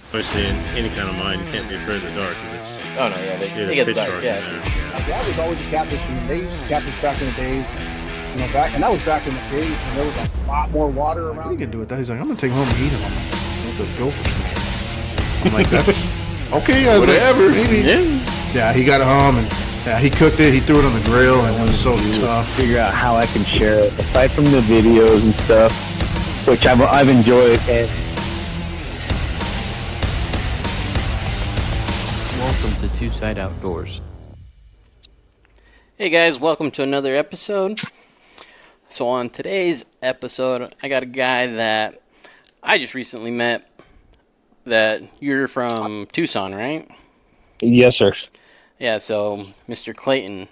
Obviously, in any kind of mine, you can't be afraid of the dark because it's Oh no, yeah, they it's get pitch dark, dark yeah. in there. My dad was always a catfishing. They used to catfish back in the days. And that was back in the days when there was a lot more water What are you around. gonna do with that? He's like, I'm gonna take him home and eat him. I'm like, that's a gopher snack. I'm like, that's okay. I was Whatever. Like, maybe. Yeah, he got it home and he cooked it. He threw it on the grill and it was so tough. Figure out how I can share it aside from the videos and stuff, which I've enjoyed. And welcome to Two Side Outdoors. Hey guys, welcome to another episode. So on today's episode, I got a guy that I just recently met. That you're from Tucson, right? yes, sir. Yeah, so Mr. Clayton.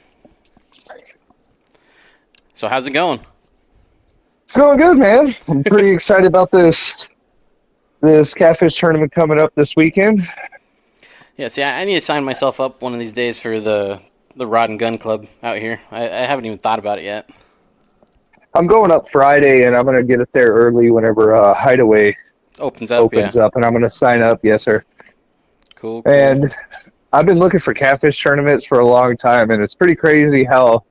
So how's it going? It's going good, man. I'm pretty excited about this catfish tournament coming up this weekend. Yeah, see, I need to sign myself up one of these days for the Rod and Gun Club out here. I haven't even thought about it yet. I'm going up Friday, and I'm gonna get it there early whenever Hideaway Opens up, and I'm gonna sign up. Yes, sir. Cool. And I've been looking for catfish tournaments for a long time, and it's pretty crazy how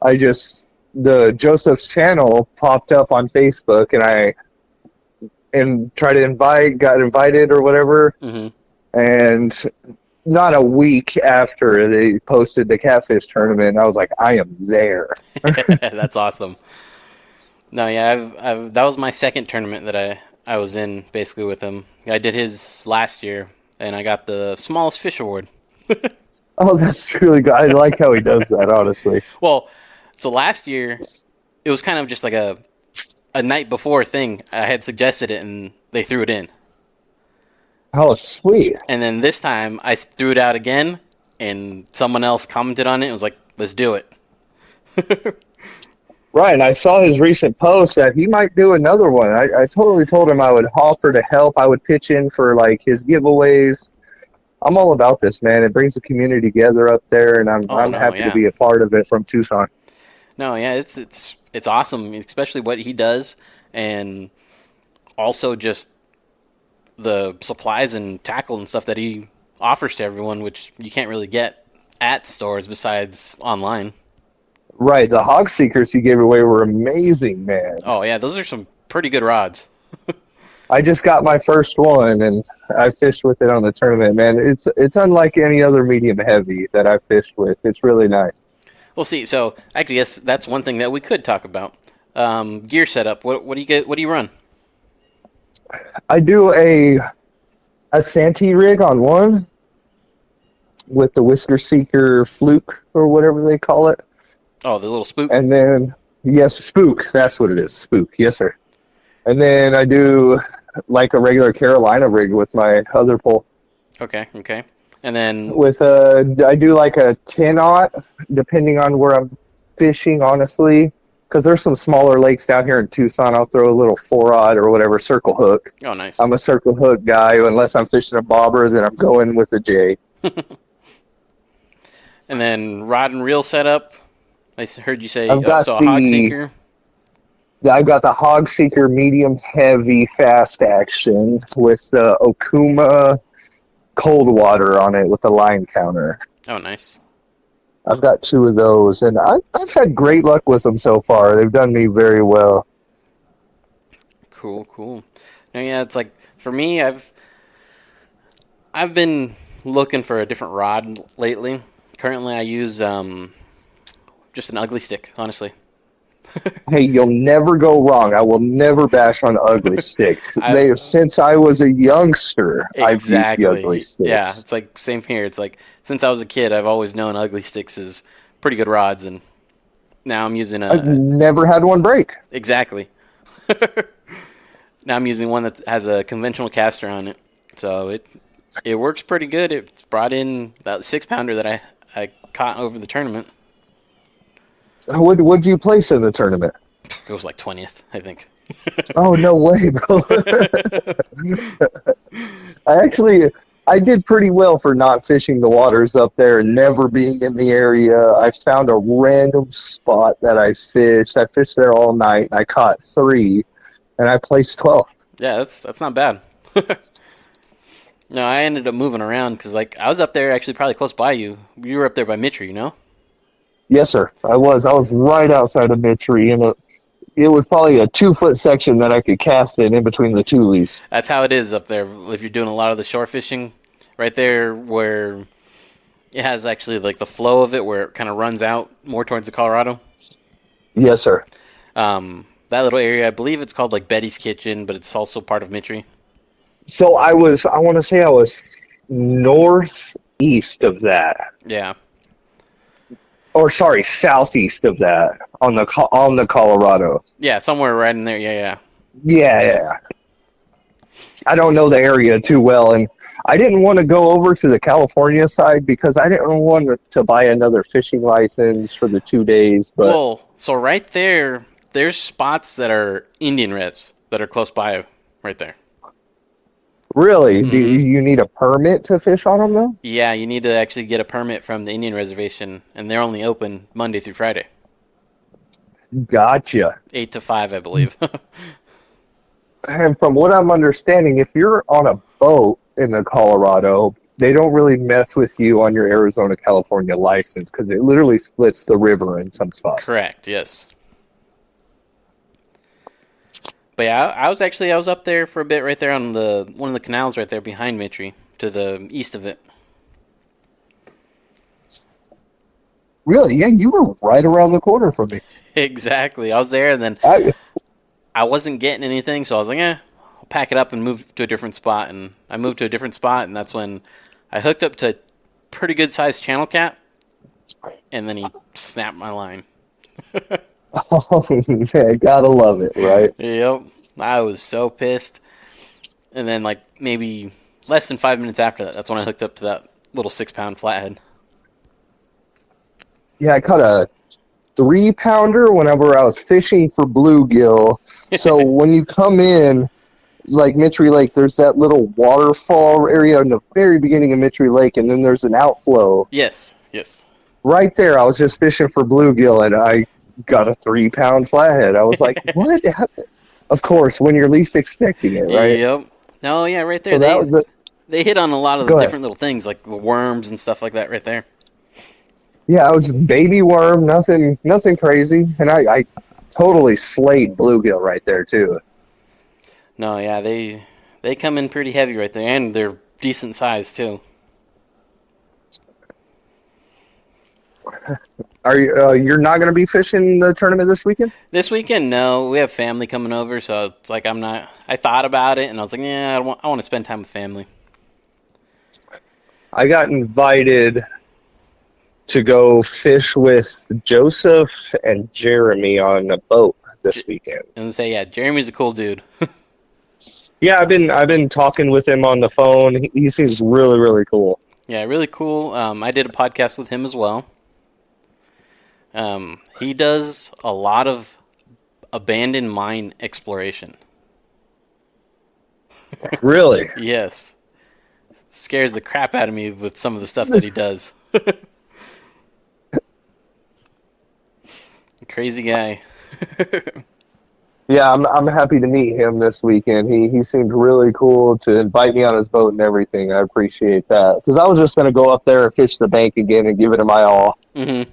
the Joseph's channel popped up on Facebook, and I tried to got invited or whatever, and not a week after they posted the catfish tournament, I was like, I am there. That's awesome. No, yeah, I've that was my second tournament that I was in basically with him. I did his last year, and I got the smallest fish award. Oh, that's really good. I like how he does that, honestly. Well, so last year, it was kind of just like a night before thing. I had suggested it, and they threw it in. Oh, sweet. And then this time, I threw it out again, and someone else commented on it and was like, let's do it. Right, and I saw his recent post that he might do another one. I totally told him I would offer to help. I would pitch in for, like, his giveaways. I'm all about this, man. It brings the community together up there, and I'm happy to be a part of it from Tucson. No, yeah, it's awesome, especially what he does, and also just the supplies and tackle and stuff that he offers to everyone, which you can't really get at stores besides online. Right, the hog seekers he gave away were amazing, man. Oh yeah, those are some pretty good rods. I just got my first one, and I fished with it on the tournament, man. It's unlike any other medium heavy that I've fished with. It's really nice. We'll see. So I guess that's one thing that we could talk about. Gear setup. What do you get? What do you run? I do a Santee rig on one with the Whisker Seeker Fluke or whatever they call it. Oh, the little spook. And then Spook. That's what it is. Spook. Yes, sir. And then I do like a regular Carolina rig with my other pole. Okay. And then I do like a 10-aught, depending on where I'm fishing, honestly. Because there's some smaller lakes down here in Tucson. I'll throw a little 4-aught or whatever circle hook. Oh, nice. I'm a circle hook guy. Unless I'm fishing a bobber, then I'm going with a J. And then rod and reel setup. I heard you say I've got a hog seeker. I've got the hog seeker medium heavy fast action with the Okuma cold water on it with the line counter. Oh, nice. I've got two of those, and I've had great luck with them so far. They've done me very well. Cool. No, yeah, it's like for me, I've been looking for a different rod lately. Currently, I use just an ugly stick, honestly. Hey, you'll never go wrong. I will never bash on ugly stick. Since I was a youngster, Exactly. I've used the ugly sticks. Yeah, it's like same here. It's like since I was a kid, I've always known ugly sticks is pretty good rods, and now I'm using I've never had one break. Exactly. Now I'm using one that has a conventional caster on it, so it works pretty good. It's brought in that 6-pounder that I caught over the tournament. What'd you place in the tournament? It was like 20th, I think. Oh, no way, bro. I did pretty well for not fishing the waters up there and never being in the area. I found a random spot that I fished. I fished there all night. I caught 3, and I placed 12th. Yeah, that's not bad. No, I ended up moving around because, like, I was up there actually probably close by you. You were up there by Mitri, you know? Yes, sir. I was. I was right outside of Mitri, and it was probably a 2 foot section that I could cast in between the two leaves. That's how it is up there. If you're doing a lot of the shore fishing, right there where it has actually like the flow of it, where it kind of runs out more towards the Colorado. Yes, sir. That little area, I believe it's called like Betty's Kitchen, but it's also part of Mitri. So I want to say I was northeast of that. Yeah. Or sorry, southeast of that on the Colorado. Yeah, somewhere right in there. Yeah. Yeah. I don't know the area too well, and I didn't want to go over to the California side because I didn't want to buy another fishing license for the 2 days. But Well, so right there, there's spots that are Indian Reds that are close by right there. really, do you need a permit to fish on them though? Yeah, you need to actually get a permit from the Indian Reservation, and they're only open Monday through Friday, Gotcha. 8 to 5, I believe. And from what I'm understanding, if you're on a boat in the Colorado, they don't really mess with you on your Arizona, California license because it literally splits the river in some spots. Correct, yes. But yeah, I was up there for a bit right there on one of the canals right there behind Mitri to the east of it. Really? Yeah, you were right around the corner from me. Exactly. I was there, and then I wasn't getting anything, so I was like, I'll pack it up and move to a different spot. And I moved to a different spot, and that's when I hooked up to a pretty good-sized channel cat, and then he snapped my line. Oh, man, gotta love it, right? Yep. I was so pissed. And then, like, maybe less than 5 minutes after that, that's when I hooked up to that little 6-pound flathead. Yeah, I caught a 3-pounder whenever I was fishing for bluegill. So when you come in, like Mitri Lake, there's that little waterfall area in the very beginning of Mitri Lake, and then there's an outflow. Yes. Right there, I was just fishing for bluegill, and I got a 3-pound flathead. I was like, what happened? Of course, when you're least expecting it, right? Yep. Oh, yeah, right there. So they hit on a lot of the Go ahead. different little things, like the worms and stuff like that right there. Yeah, I was baby worm, nothing crazy, and I totally slayed bluegill right there too. No, yeah, they come in pretty heavy right there, and they're decent size too. Are you? You're not going to be fishing the tournament this weekend? This weekend, no, we have family coming over, so it's like I'm not. I thought about it, and I was like, yeah, I want to spend time with family. I got invited to go fish with Joseph and Jeremy on a boat this weekend. And say, yeah, Jeremy's a cool dude. Yeah, I've been talking with him on the phone. He seems really, really cool. Yeah, really cool. I did a podcast with him as well. He does a lot of abandoned mine exploration. Really? Yes. Scares the crap out of me with some of the stuff that he does. Crazy guy. Yeah, I'm happy to meet him this weekend. He seemed really cool to invite me on his boat and everything. I appreciate that. Because I was just going to go up there and fish the bank again and give it my all. Mm-hmm.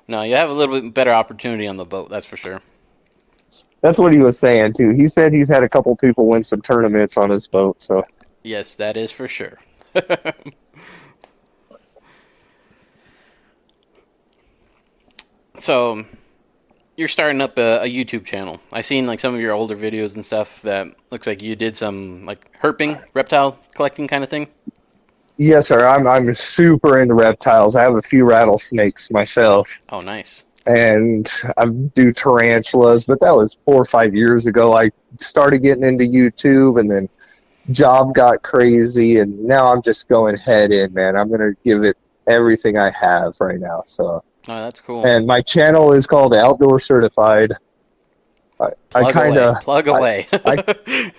No, you have a little bit better opportunity on the boat, that's for sure. That's what he was saying, too. He said he's had a couple people win some tournaments on his boat. So Yes, that is for sure. So, you're starting up a YouTube channel. I seen like some of your older videos and stuff that looks like you did some like herping, reptile collecting kind of thing. yes, sir. I'm super into reptiles. I have a few rattlesnakes myself. Oh, nice. And I do tarantulas, but that was 4 or 5 years ago. I started getting into YouTube, and then job got crazy, and now I'm just going head in, man. I'm gonna give it everything I have right now. So, Oh, that's cool. and my channel is called Outdoor Certified. I kind of plug away.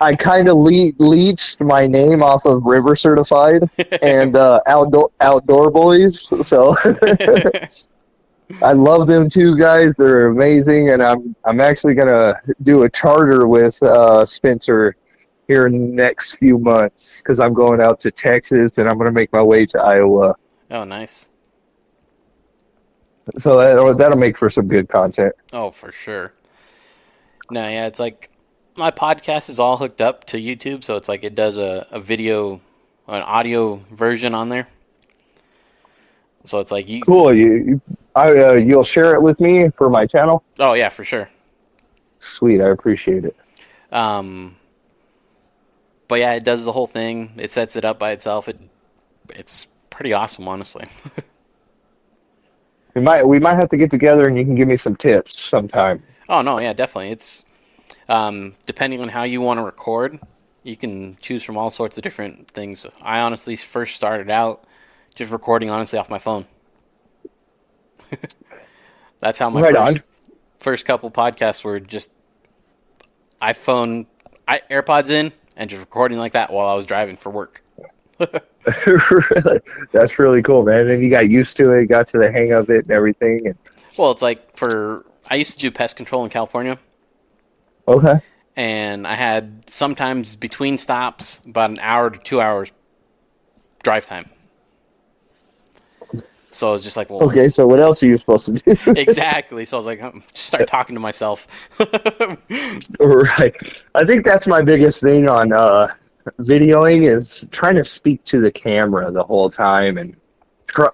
I kind of leached my name off of River Certified and Outdoor Boys. So I love them two guys. They're amazing, and I'm actually gonna do a charter with Spencer here in the next few months because I'm going out to Texas and I'm going to make my way to Iowa. Oh, nice. So that'll make for some good content. Oh, for sure. No, yeah, it's like my podcast is all hooked up to YouTube, so it's like it does a video, an audio version on there. So it's like Cool. You'll share it with me for my channel? Oh, yeah, for sure. Sweet, I appreciate it. But yeah, it does the whole thing. It sets it up by itself. It's pretty awesome, honestly. We might have to get together and you can give me some tips sometime. Oh no, yeah, definitely. It's depending on how you want to record, you can choose from all sorts of different things. I honestly first started out just recording honestly off my phone. That's how my first couple podcasts were, just iPhone, AirPods in, and just recording like that while I was driving for work. That's really cool, man. And then you got used to it, got to the hang of it and everything. Well, it's like I used to do pest control in California. Okay. And I had sometimes between stops about an hour to 2 hours drive time. So I was just like, well, okay, so what else are you supposed to do? Exactly. So I was like, just start talking to myself. Right. I think that's my biggest thing on videoing is trying to speak to the camera the whole time. And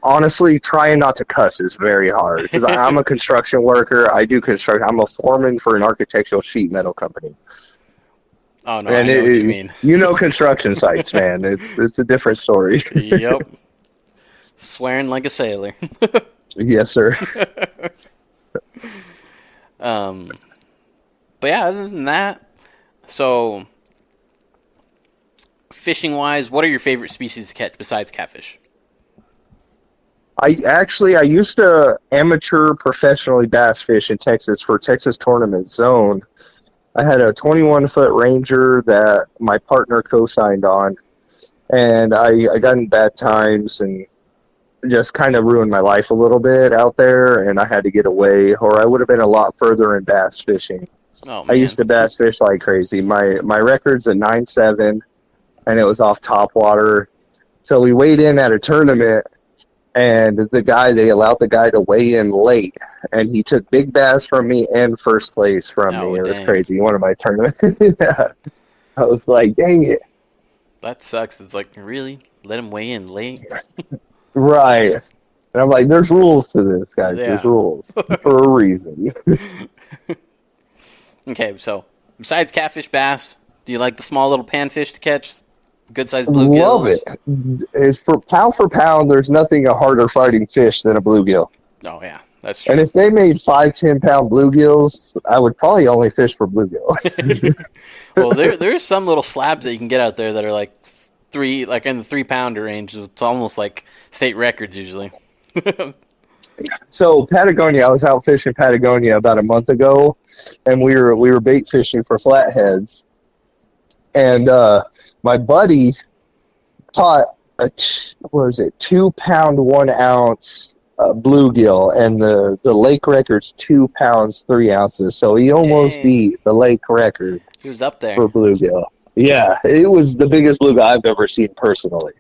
honestly, trying not to cuss is very hard. Because I'm a construction worker. I do construction. I'm a foreman for an architectural sheet metal company. Oh, no, and I know what you mean. You know construction sites, man. It's a different story. Yep. Swearing like a sailor. Yes, sir. But yeah, other than that, so fishing wise, what are your favorite species to catch besides catfish? I used to amateur professionally bass fish in Texas for Texas Tournament Zone. I had a 21-foot Ranger that my partner co-signed on, and I got in bad times and just kind of ruined my life a little bit out there, and I had to get away, or I would have been a lot further in bass fishing. Oh, man. I used to bass fish like crazy. My record's at 9.7, and it was off top water. So we weighed in at a tournament, and they allowed the guy to weigh in late, and he took big bass from me and first place from me. It was crazy. One of my tournaments. Yeah. I was like, dang it. That sucks. It's like, really? Let him weigh in late? Right. And I'm like, there's rules to this, guys. Yeah. There's rules for a reason. Okay, so besides catfish, bass, do you like the small little panfish to catch? Good-sized bluegills? Love it. It's for pound, there's nothing a harder fighting fish than a bluegill. Oh, yeah. That's true. And if they made 5-10-pound bluegills, I would probably only fish for bluegill. Well, there's some little slabs that you can get out there that are like in the 3-pounder range. It's almost like state records usually. So Patagonia, I was out fishing Patagonia about a month ago, and we were bait fishing for flatheads, and my buddy caught a 2-pound 1 ounce bluegill, and the lake record's 2 pounds 3 ounces. So he almost beat the lake record. He was up there for bluegill. Yeah, it was the biggest bluegill I've ever seen personally.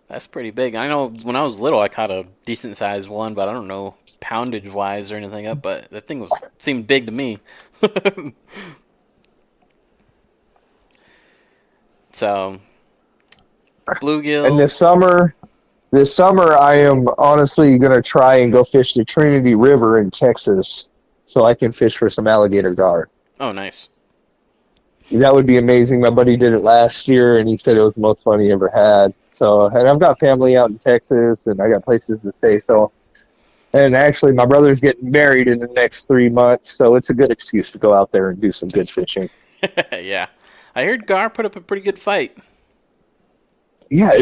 That's pretty big. I know when I was little, I caught a decent sized one, but I don't know poundage wise or anything up. But that thing seemed big to me. So, bluegill. And this summer, I am honestly going to try and go fish the Trinity River in Texas so I can fish for some alligator gar. Oh, nice. That would be amazing. My buddy did it last year, and he said it was the most fun he ever had. So, and I've got family out in Texas, and I got places to stay. So, and actually, my brother's getting married in the next 3 months, so it's a good excuse to go out there and do some good fishing. Yeah. I heard Gar put up a pretty good fight. Yeah,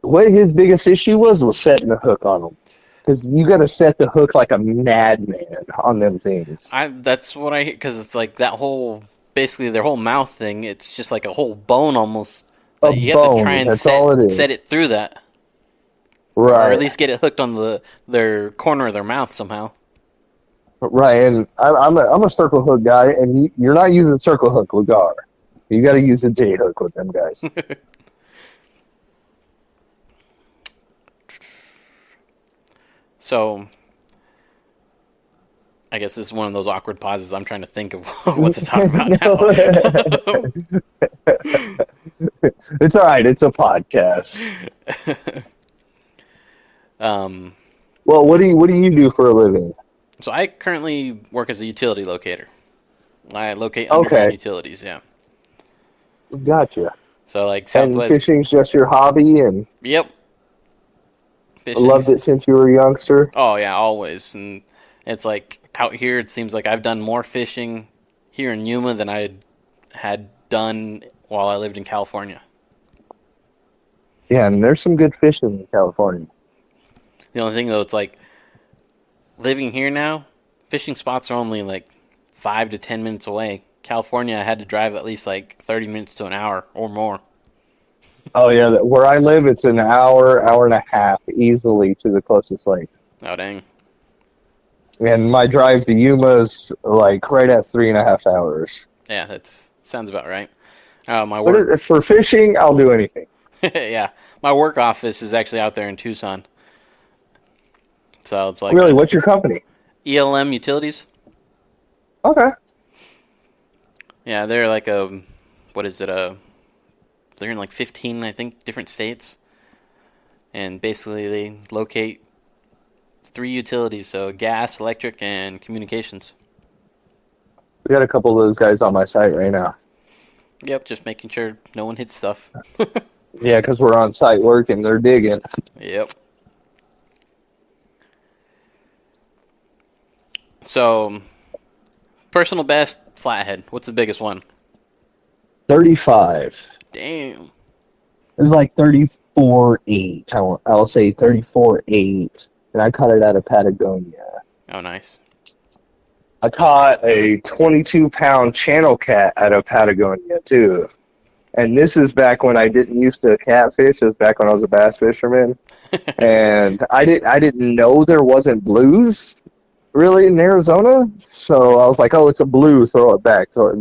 what his biggest issue was setting the hook on them. Because you got to set the hook like a madman on them things. That's what I hear, because it's like that whole, basically their whole mouth thing, it's just like a whole bone almost. You have to try and set it through that. Right. Or at least get it hooked on their corner of their mouth somehow. Right, and I'm a circle hook guy, and you're not using circle hook with gar. You got to use a J hook with them guys. So, I guess this is one of those awkward pauses. I'm trying to think of what to talk about now. It's all right. It's a podcast. Well, what do you do for a living? So I currently work as a utility locator. I locate underground utilities. Yeah. Gotcha. So like And Southwest. fishing's just your hobby, and Yep. loved it since you were a youngster. Oh yeah, always. And it's like out here, it seems like I've done more fishing here in Yuma than I had done while I lived in California. Yeah, and there's some good fishing in California. The only thing though, it's like living here now, fishing spots are only like 5 to 10 minutes away. California, I had to drive at least like 30 minutes to an hour or more. Oh yeah, where I live, it's an hour and a half easily to the closest lake. Oh dang. And my drive to Yuma is like right at 3.5 hours. Yeah, that sounds about right. My work. But for fishing, I'll do anything. Yeah, my work office is actually out there in Tucson. So it's like Really, what's your company? ELM Utilities. Okay. Yeah, they're like a, what is it? They're in like 15, I think, different states, and basically they locate 3 utilities: so gas, electric, and communications. We got a couple of those guys on my site right now. Yep, just making sure no one hits stuff. Yeah, because we're on site working, they're digging. Yep. So, personal best flathead. What's the biggest one? 35. Damn. It was like 34.8. I'll say 34.8. And I caught it out of Patagonia. Oh, nice. I caught a 22-pound channel cat out of Patagonia, too. And this is back when I didn't used to catfish. It was back when I was a bass fisherman. And I didn't know there wasn't blues, really, in Arizona. So I was like, oh, it's a blue, throw it back. So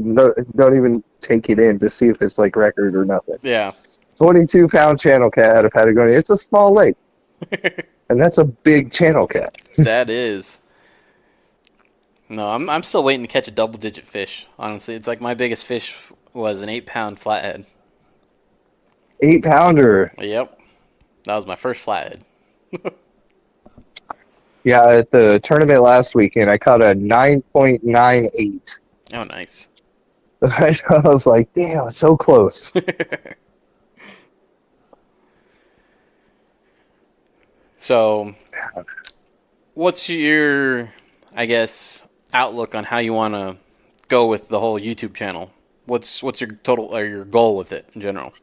don't even take it in to see if it's like record or nothing. Yeah. 22-pound channel cat out of Patagonia. It's a small lake. And that's a big channel cat. That is. No, I'm still waiting to catch a double-digit fish, honestly. It's like my biggest fish was an 8-pound flathead. 8-pounder. Yep. That was my first flathead. Yeah, at the tournament last weekend, I caught a 9.98. Oh, nice. I was like, damn, so close. So, what's your, I guess, outlook on how you want to go with the whole YouTube channel? What's your total or your goal with it in general?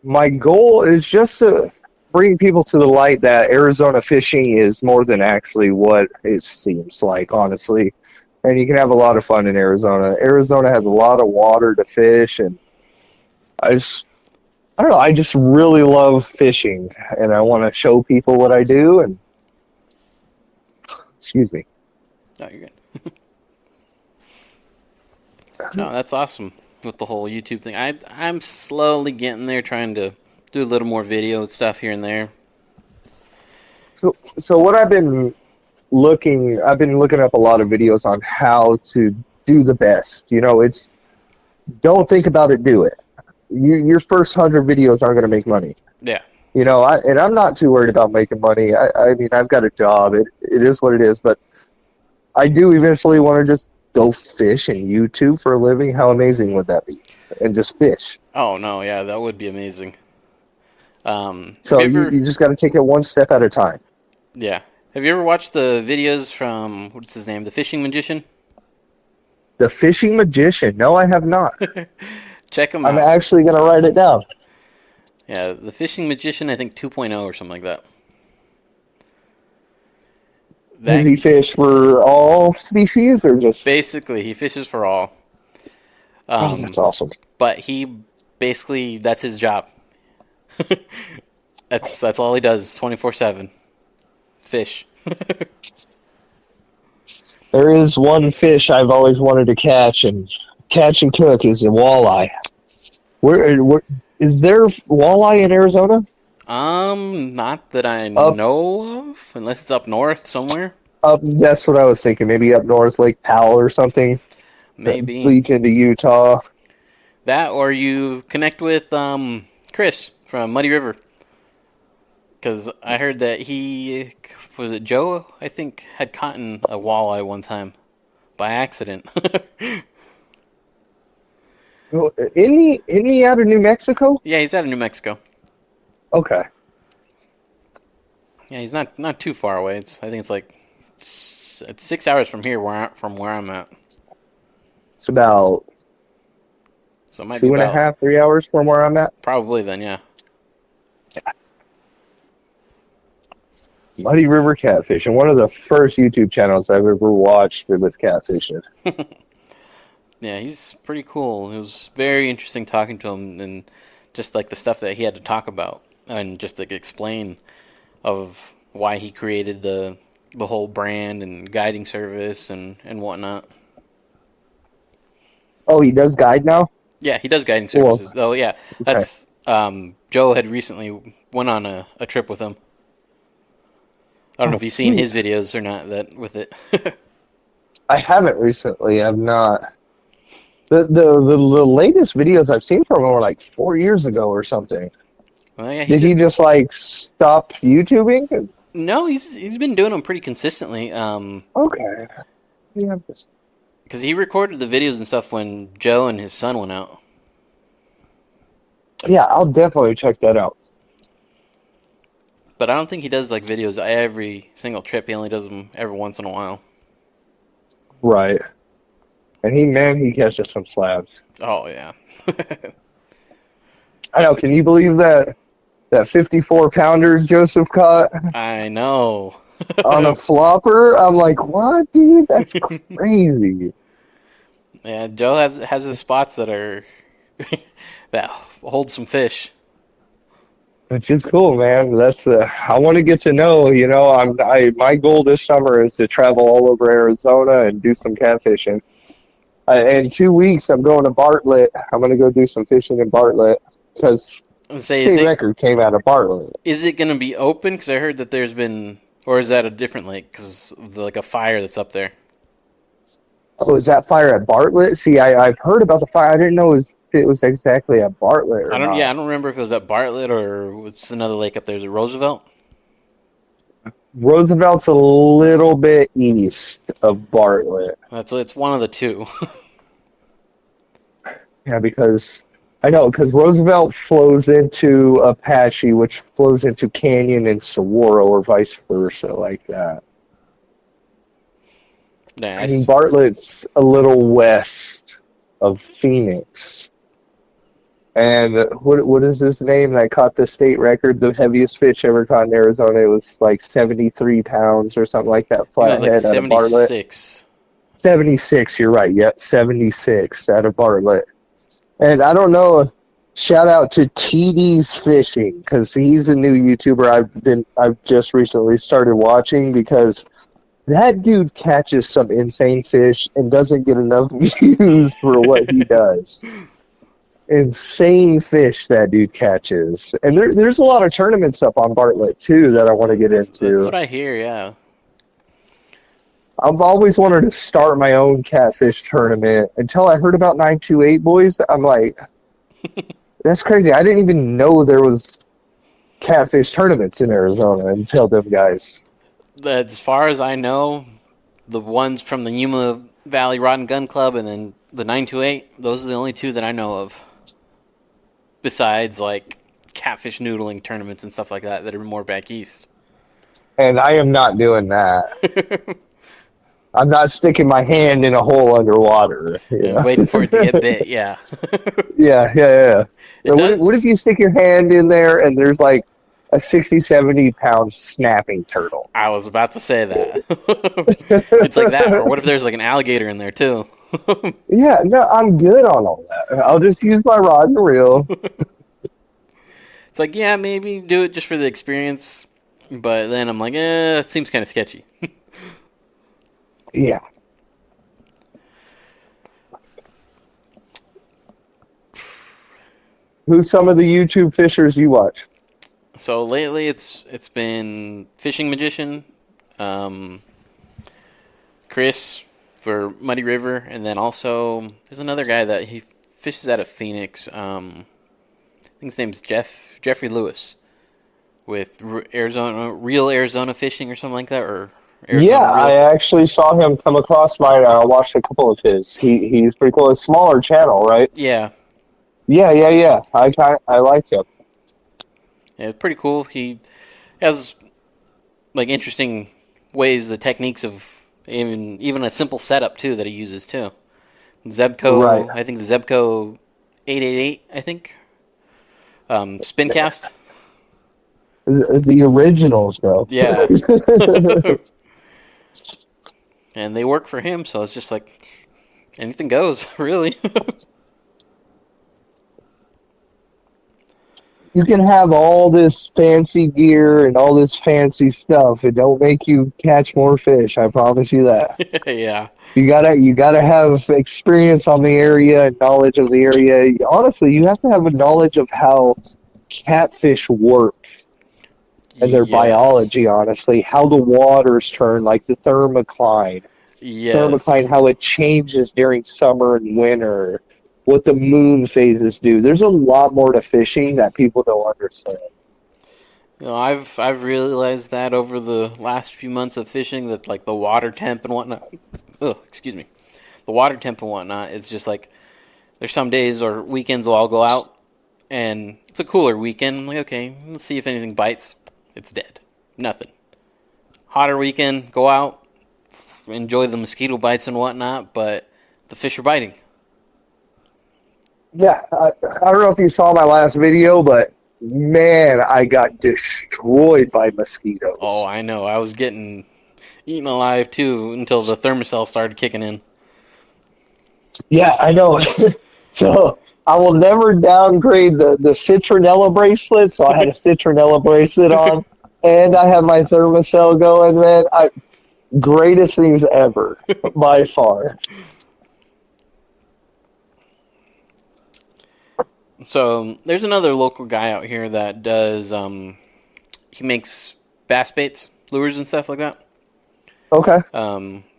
My goal is just to bring people to the light that Arizona fishing is more than actually what it seems like, honestly. And you can have a lot of fun in Arizona. Arizona has a lot of water to fish, and I don't know, I just really love fishing, and I want to show people what I do, and excuse me. No, you're good. No, that's awesome with the whole YouTube thing. I'm slowly getting there, trying to do a little more video stuff here and there. So what I've been looking up a lot of videos on how to do the best. You know, it's don't think about it, do it. Your first 100 videos aren't going to make money. Yeah. You know, I'm not too worried about making money. I mean, I've got a job. It is what it is, but I do eventually want to just go fish and YouTube for a living. How amazing would that be? And just fish. Oh, no, yeah, that would be amazing. So you just got to take it one step at a time. Yeah. Have you ever watched the videos from, what's his name, The Fishing Magician? The Fishing Magician? No, I have not. Check him out. I'm actually going to write it down. Yeah, The Fishing Magician, I think 2.0 or something like that. Does he fish for all species or just... Basically, he fishes for all. that's awesome. But he basically, that's his job. That's all he does 24/7. Fish. There is one fish I've always wanted to catch, and catch and cook is a walleye. Where is there walleye in Arizona? Not that I Up, know of, unless it's up north somewhere. that's what I was thinking. Maybe up north, Lake Powell or something that Maybe leads into Utah. that, or you connect with Chris from Muddy River, because I heard that he was it Joe, I think, had caught a walleye one time by accident. Well, isn't he out of New Mexico? Yeah, he's out of New Mexico. Okay. Yeah, he's not too far away. I think it's like it's 6 hours from here, from where I'm at. It's about So it might two be and a about half, 3 hours from where I'm at. probably then, yeah. Muddy River Catfishing, one of the first YouTube channels I've ever watched with catfishing. Yeah, he's pretty cool. It was very interesting talking to him and just like the stuff that he had to talk about and just like explain of why he created the whole brand and guiding service and whatnot. Oh, he does guide now? Yeah, he does guiding Cool. services. Oh yeah, Okay. that's Joe had recently went on a trip with him. I don't know if you've seen sweet. his videos or not that with it. I haven't recently. I've not. The latest videos I've seen from him were like 4 years ago or something. Well, yeah, Did he just like stop YouTubing? No, he's been doing them pretty consistently. Okay. Yeah. Because he recorded the videos and stuff when Joe and his son went out. Yeah, I'll definitely check that out. But I don't think he does like videos every single trip. He only does them every once in a while. Right. And he catches some slabs. Oh yeah. I know. Can you believe that 54-pounder Joseph caught I know. on a flopper? I'm like, what, dude? That's crazy. Yeah, Joe has his spots that are that hold some fish. Which is cool, man. That's I want to get to know. You know, my goal this summer is to travel all over Arizona and do some catfishing. In 2 weeks, I'm going to Bartlett. I'm going to go do some fishing in Bartlett because state record came out of Bartlett. Is it going to be open? Because I heard that there's been, or is that a different lake? Because of like a fire that's up there. Oh, is that fire at Bartlett? See, I've heard about the fire. I didn't know it was exactly at Bartlett. I don't remember if it was at Bartlett or what's another lake up there. Is it Roosevelt? Roosevelt's a little bit east of Bartlett. It's one of the two. Yeah, because Roosevelt flows into Apache, which flows into Canyon and Saguaro, or vice versa, like that. Yeah, I mean, Bartlett's a little west of Phoenix. And what is his name that caught the state record, the heaviest fish ever caught in Arizona? It was like 73 pounds or something like that. Flathead it was like out of Bartlett. 76. 76, you're right. Yep, 76 out of Bartlett. And I don't know. Shout out to TD's Fishing because he's a new YouTuber I've just recently started watching because that dude catches some insane fish and doesn't get enough views for what he does. Insane fish that dude catches. And there's a lot of tournaments up on Bartlett, too, that I want to get into. That's what I hear, yeah. I've always wanted to start my own catfish tournament. Until I heard about 928 Boys, I'm like, that's crazy. I didn't even know there was catfish tournaments in Arizona until them guys. As far as I know, the ones from the Yuma Valley Rod and Gun Club and then the 928, those are the only two that I know of. Besides, like, catfish noodling tournaments and stuff like that are more back east. And I am not doing that. I'm not sticking my hand in a hole underwater. Yeah, waiting for it to get bit, yeah. Yeah. What if you stick your hand in there and there's like a 60, 70-pound snapping turtle? I was about to say that. It's like that. Or what if there's like an alligator in there, too? Yeah, no, I'm good on all that. I'll just use my rod and reel. It's like, yeah, maybe do it just for the experience. But then I'm like, it seems kind of sketchy. Yeah. Who's some of the YouTube fishers you watch? So lately, it's been Fishing Magician, Chris for Muddy River, and then also there's another guy that he fishes out of Phoenix. I think his name's Jeffrey Lewis with Real Arizona Fishing or something like that, or Arizona Yeah, Real. I actually saw him come across mine. I watched a couple of his. He's pretty cool. It's a smaller channel, right? Yeah, Yeah. I like him. yeah, it's pretty cool. He has like interesting ways, the techniques of even a simple setup too that he uses too. Zebco, Right. I think the Zebco 888, I think. Spincast. The originals, bro. Yeah. And they work for him, so it's just like anything goes, really. You can have all this fancy gear and all this fancy stuff. It don't make you catch more fish. I promise you that. Yeah. You gotta have experience on the area and knowledge of the area. Honestly, you have to have a knowledge of how catfish work and their Yes. biology. Honestly, how the waters turn, like the thermocline. Yes. Thermocline, how it changes during summer and winter. What the moon phases do. There's a lot more to fishing that people don't understand. You know, I've realized that over the last few months of fishing that like the water temp and whatnot. Oh, excuse me. The water temp and whatnot. It's just like there's some days or weekends I'll go out and it's a cooler weekend. I'm like, okay, let's see if anything bites. It's dead. Nothing. Hotter weekend, go out, enjoy the mosquito bites and whatnot, but the fish are biting. Yeah, I don't know if you saw my last video, but man, I got destroyed by mosquitoes. Oh, I know. I was getting eaten alive too until the thermocell started kicking in. Yeah, I know. So I will never downgrade the citronella bracelet. So I had a citronella bracelet on, and I have my thermocell going. Man, greatest things ever by far. So there's another local guy out here that does. He makes bass baits, lures, and stuff like that. Okay.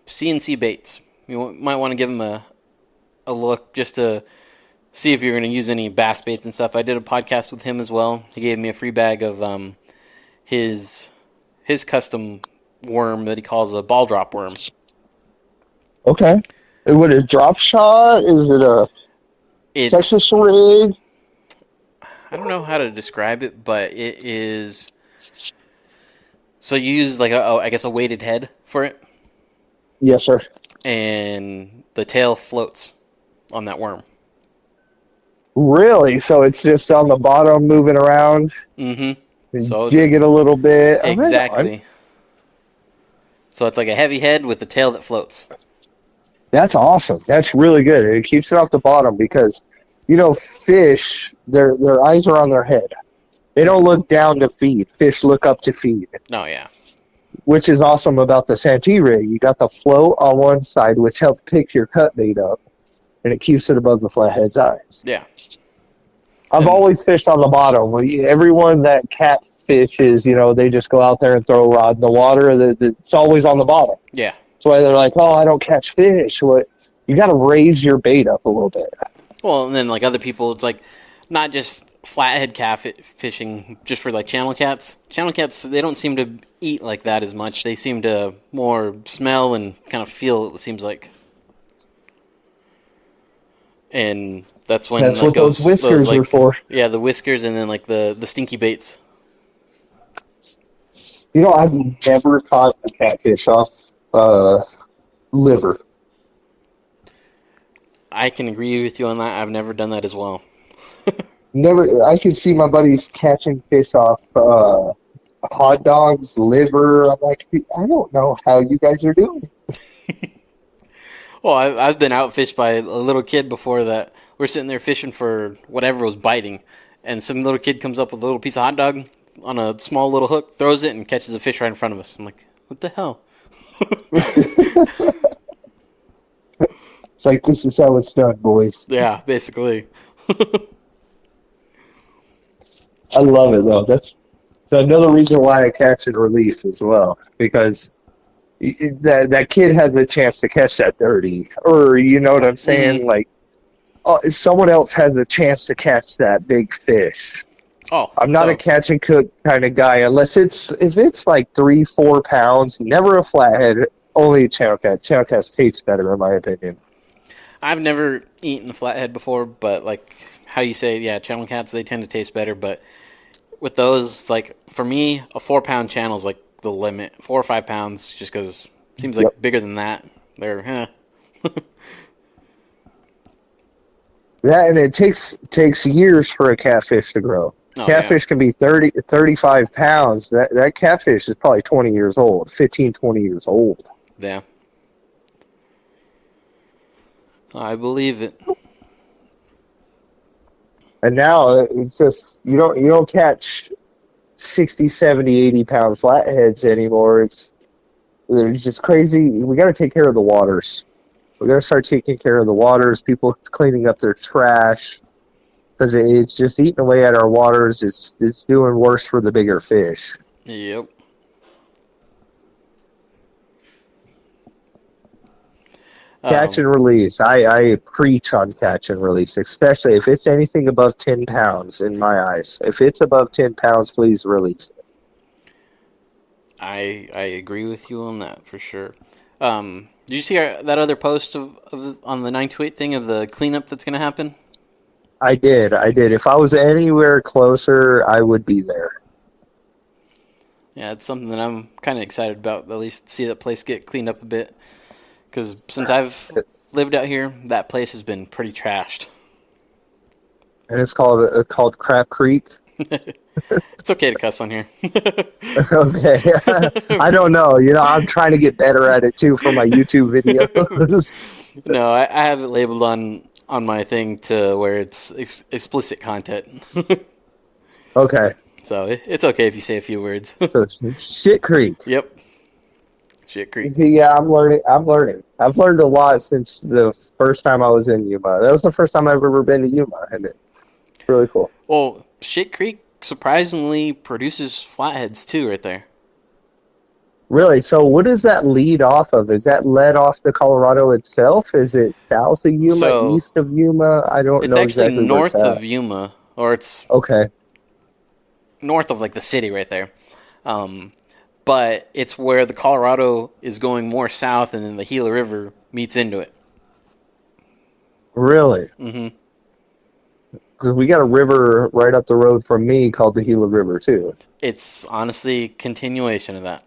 CNC baits. You might want to give him a look just to see if you're going to use any bass baits and stuff. I did a podcast with him as well. He gave me a free bag of his custom worm that he calls a ball drop worm. Okay. What is drop shot? Is it a Texas rig? I don't know how to describe it, but it is. So you use like I guess a weighted head for it, Yes, sir. and the tail floats on that worm. Really? So it's just on the bottom moving around? Mm-hmm. So Jig it a little bit. Oh, man, exactly. So it's like a heavy head with the tail that floats. That's awesome. That's really good. It keeps it off the bottom because, fish, their eyes are on their head. They don't look down to feed. Fish look up to feed, No, yeah. which is awesome about the Santee rig. You got the float on one side, which helps pick your cut bait up, and it keeps it above the flathead's eyes. Yeah. I've always fished on the bottom. Everyone that catfishes, they just go out there and throw a rod in the water. It's always on the bottom. Yeah. That's why they're like, oh, I don't catch fish. You got to raise your bait up a little bit. Well, and then like other people, it's like not just flathead fishing just for like channel cats. Channel cats, they don't seem to eat like that as much. They seem to more smell and kind of feel, it seems like. And that's when That's like, what those whiskers are for. Yeah, the whiskers and then like the stinky baits. I've never caught a catfish off liver. I can agree with you on that. I've never done that as well. Never. I can see my buddies catching fish off hot dogs, liver. I'm like, I don't know how you guys are doing. Well, I've been outfished by a little kid before that. We're sitting there fishing for whatever was biting, and some little kid comes up with a little piece of hot dog on a small little hook, throws it, and catches a fish right in front of us. I'm like, what the hell? It's like, this is how it's done, boys. Yeah, basically. I love it though. That's another reason why I catch and release as well, because that kid has the chance to catch that 30, or you know what I'm saying? Like, someone else has a chance to catch that big fish. Oh, I'm not a catch and cook kind of guy unless if it's like 3-4 pounds. Never a flathead. Only a channel cat. Channel cats tastes better in my opinion. I've never eaten a flathead before, but like how you say, yeah, channel cats, they tend to taste better. But with those, like for me, a 4-pound channel is like the limit. 4 or 5 pounds, just because it seems like bigger than that, they're That, and it takes years for a catfish to grow. Catfish can be 30, 35 pounds. That catfish is probably 20 years old, 15, 20 years old. Yeah. I believe it. And now it's just you don't catch 60, 70, 80 pound flatheads anymore. They're just crazy. We got to take care of the waters. We got to start taking care of the waters. People cleaning up their trash, because it's just eating away at our waters. It's doing worse for the bigger fish. Yep. Catch and release. I preach on catch and release, especially if it's anything above 10 pounds in my eyes. If it's above 10 pounds, please release it. I agree with you on that for sure. Did you see that other post on the 928 thing of the cleanup that's going to happen? I did. If I was anywhere closer, I would be there. Yeah, it's something that I'm kind of excited about, at least see that place get cleaned up a bit. Because since I've lived out here, that place has been pretty trashed. And it's called Crap Creek. It's okay to cuss on here. Okay. I don't know. I'm trying to get better at it, too, for my YouTube videos. No, I have it labeled on my thing to where it's explicit content. Okay. So it's okay if you say a few words. So Shit Creek. Yep. Shit Creek. Yeah, I'm learning. I've learned a lot since the first time I was in Yuma. That was the first time I've ever been to Yuma, and it's really cool. Well, Shit Creek surprisingly produces flatheads too, right there. Really? So what does that lead off of? Is that led off the Colorado itself? Is it south of Yuma, east of Yuma? I don't know. It's actually exactly north of Yuma, or it's okay. North of like the city right there. But it's where the Colorado is going more south, and then the Gila River meets into it. Really? Mm-hmm. Because we got a river right up the road from me called the Gila River, too. It's honestly a continuation of that.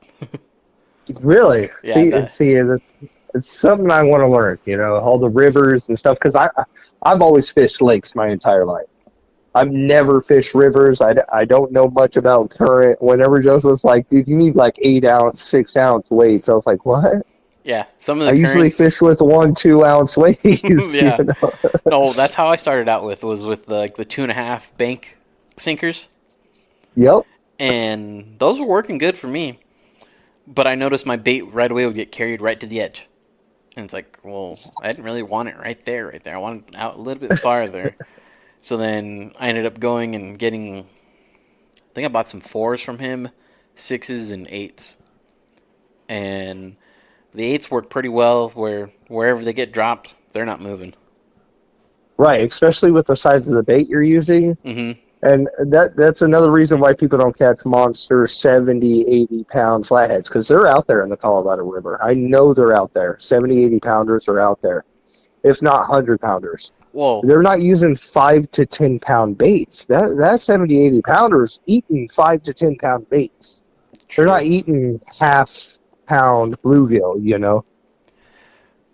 Really? Yeah, it's something I want to learn, all the rivers and stuff, because I've always fished lakes my entire life. I've never fished rivers. I don't know much about current. Whenever Joseph was like, dude, you need like 8-ounce, 6-ounce weights, I was like, what? Yeah, some of the I usually fish with 1-2 ounce weights. Yeah. No, that's how I started out was with the 2.5 bank sinkers. Yep. And those were working good for me. But I noticed my bait right away would get carried right to the edge. And it's like, well, I didn't really want it right there. I wanted it out a little bit farther. So then I ended up going and getting, I think I bought some 4s from him, 6s and 8s. And the 8s work pretty well where wherever they get dropped, they're not moving. Right, especially with the size of the bait you're using. Mm-hmm. And that's another reason why people don't catch monster 70, 80-pound flatheads, because they're out there in the Colorado River. I know they're out there. 70, 80-pounders are out there, if not 100-pounders. Whoa. They're not using 5 to 10-pound baits. That 70, 80-pounders eating 5 to 10-pound baits. True. They're not eating half-pound bluegill,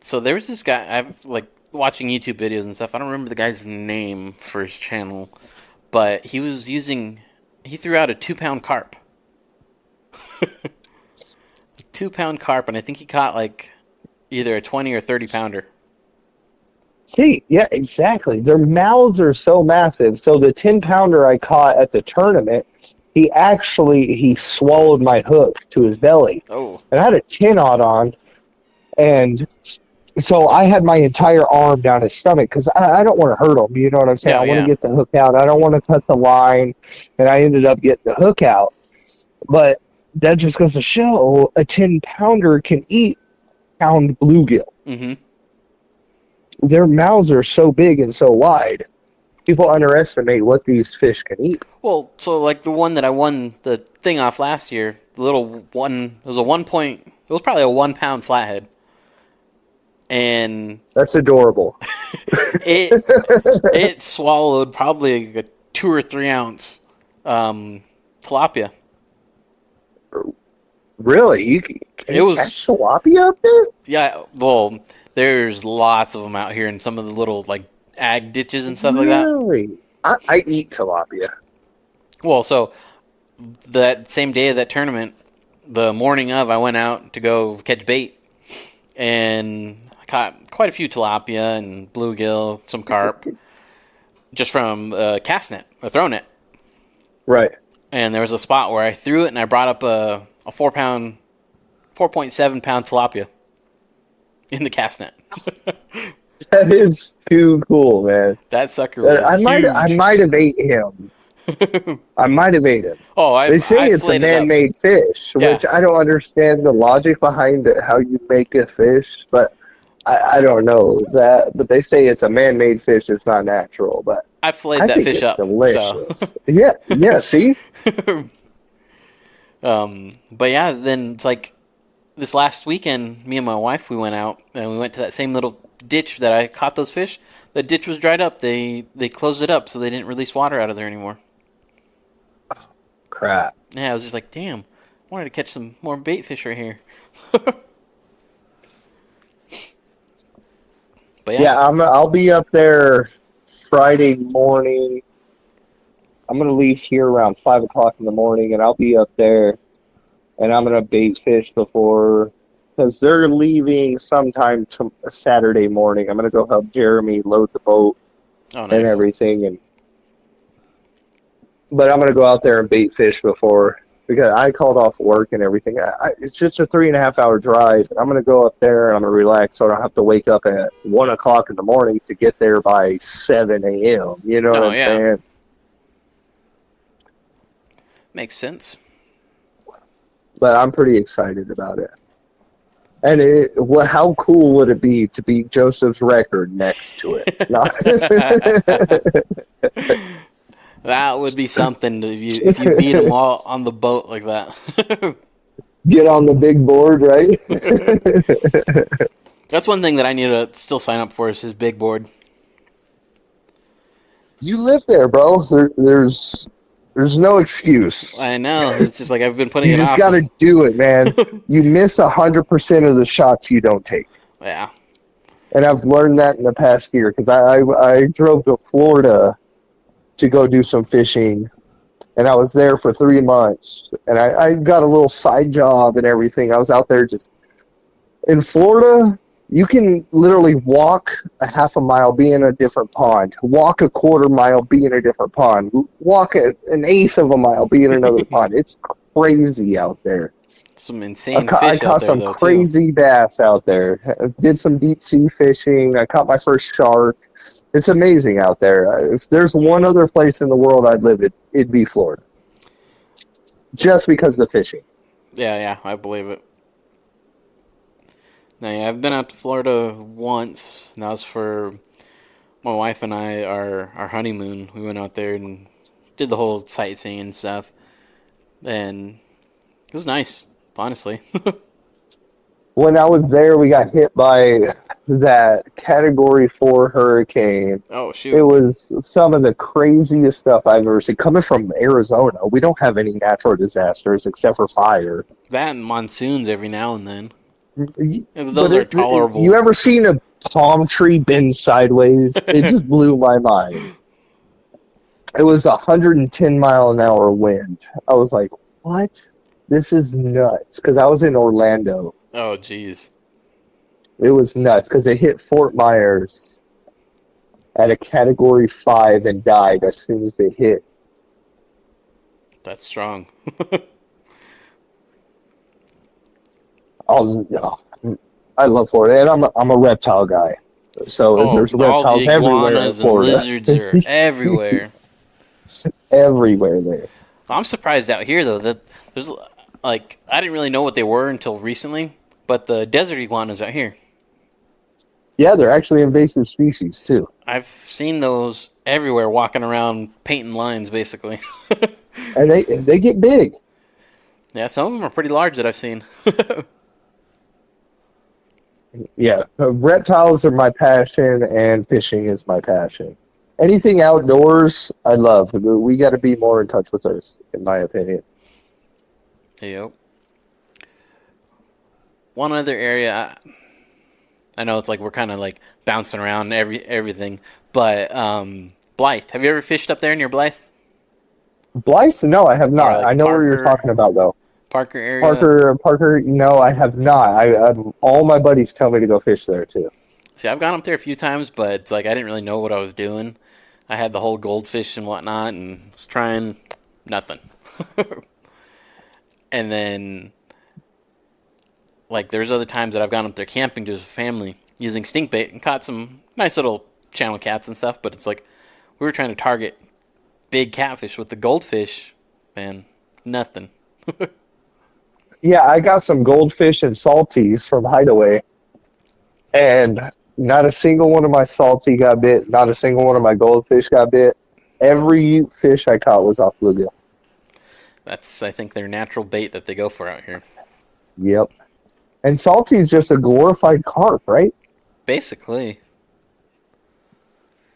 So there was this guy, I've watching YouTube videos and stuff. I don't remember the guy's name for his channel, but he threw out a 2-pound carp. 2-pound carp, and I think he caught either a 20 or 30-pounder. See, yeah, exactly. Their mouths are so massive. So the 10-pounder I caught at the tournament, he swallowed my hook to his belly. Oh. And I had a 10-aught on, and So I had my entire arm down his stomach because I don't want to hurt him. You know what I'm saying? Yeah, I want to yeah. get the hook out. I don't want to cut the line. And I ended up getting the hook out. But that just goes to show a 10-pounder can eat pound bluegill. Mm-hmm. Their mouths are so big and so wide. People underestimate what these fish can eat. Well, so like the one that I won the thing off last year, the little one, it was a 1 point, it was probably a 1 pound flathead. And That's adorable. it swallowed probably like a 2 or 3 ounce tilapia. Really? You can It was- catch tilapia up there? Yeah, well, there's lots of them out here in some of the little like ag ditches and stuff like that. Really? I eat tilapia. Well, so that same day of that tournament, the morning of, I went out to go catch bait, and I caught quite a few tilapia and bluegill, some carp, just from a cast net, a throw net. Right. And there was a spot where I threw it, and I brought up a 4.7 pound tilapia in the cast net. That is too cool, man. That sucker was I might have ate him. I might have ate him. Oh, They say it's a filleted up. man-made fish, Yeah. which I don't understand the logic behind it, how you make a fish, but I don't know that. But they say it's a man-made fish; it's not natural. But I filleted I that think fish it's up. delicious. Yeah. See, But yeah, then it's like this last weekend, me and my wife, we went out and we went to that same little ditch that I caught those fish. The ditch was dried up. They closed it up, so they didn't release water out of there anymore. crap. Yeah, I was just like, damn, I wanted to catch some more bait fish right here. But Yeah, I'll be up there Friday morning. I'm gonna leave here around 5 o'clock in the morning, and I'll be up there, and I'm gonna bait fish before, because they're leaving sometime Saturday morning. I'm gonna go help Jeremy load the boat oh, and nice. everything, but I'm gonna go out there and bait fish before, because I called off work and everything. It's just a 3.5 hour drive, and I'm gonna go up there and I'm gonna relax, so I don't have to wake up at 1 o'clock in the morning to get there by 7 a.m. You know what I'm saying? Makes sense. But I'm pretty excited about it. And how cool would it be to beat Joseph's record next to it? That would be something if you beat them all on the boat like that. Get on the big board, right? That's one thing that I need to still sign up for is his big board. You live there, bro. There's no excuse. I know. It's just like I've been putting You it just off. got to do it, man. You miss 100% of the shots you don't take. Yeah. And I've learned that in the past year, because I drove to Florida to go do some fishing, and I was there for 3 months, and I got a little side job and everything. I was out there just in Florida. You can literally walk a half a mile, be in a different pond. Walk a quarter mile, be in a different pond. Walk an eighth of a mile, be in another pond. It's crazy out there. Some insane I fish caught out there, some though, crazy bass out there. Did some deep sea fishing. I caught my first shark. It's amazing out there. If there's one other place in the world I'd live, it'd be Florida. Just because of the fishing. Yeah, I believe it. Now, yeah, I've been out to Florida once, and that was for my wife and I, our honeymoon. We went out there and did the whole sightseeing and stuff, and it was nice, honestly. When I was there, we got hit by that Category 4 hurricane. Oh, shoot. It was some of the craziest stuff I've ever seen. Coming from Arizona, we don't have any natural disasters except for fire. That and monsoons every now and then. Those But are tolerable. You ever seen a palm tree bend sideways? It just blew my mind. It was 110-mile-an-hour wind. I was like, what? This is nuts. Because I was in Orlando. Oh, jeez. It was nuts because it hit Fort Myers at a Category 5 and died as soon as it hit. That's strong. I love Florida, and I'm a reptile guy. So there's all reptiles the everywhere in iguanas and Florida. lizards are everywhere. Everywhere there. I'm surprised out here though that there's like I didn't really know what they were until recently, but the desert iguanas out here, Yeah, they're actually invasive species too. I've seen those everywhere walking around painting lines basically. And they get big. Yeah, some of them are pretty large that I've seen. Yeah, reptiles are my passion, and fishing is my passion. Anything outdoors, I love. We got to be more in touch with Earth, in my opinion. Yep. One other area, I know it's like we're kind of like bouncing around everything, but Blythe. Have you ever fished up there near Blythe? Blythe? No, I have not. like I know where you're Parker? talking about, though. Parker area? Parker. No, I have not. All my buddies tell me to go fish there too. See, I've gone up there a few times, but it's like I didn't really know what I was doing. I had the whole goldfish and whatnot, and was trying nothing. And then, like, there's other times that I've gone up there camping just with family using stink bait and caught some nice little channel cats and stuff. But it's like we were trying to target big catfish with the goldfish, man, nothing. Yeah, I got some goldfish and salties from Hideaway, and not a single one of my salty got bit. Not a single one of my goldfish got bit. Every fish I caught was off bluegill. That's, I think, their natural bait that they go for out here. Yep. And salty is just a glorified carp, right? Basically.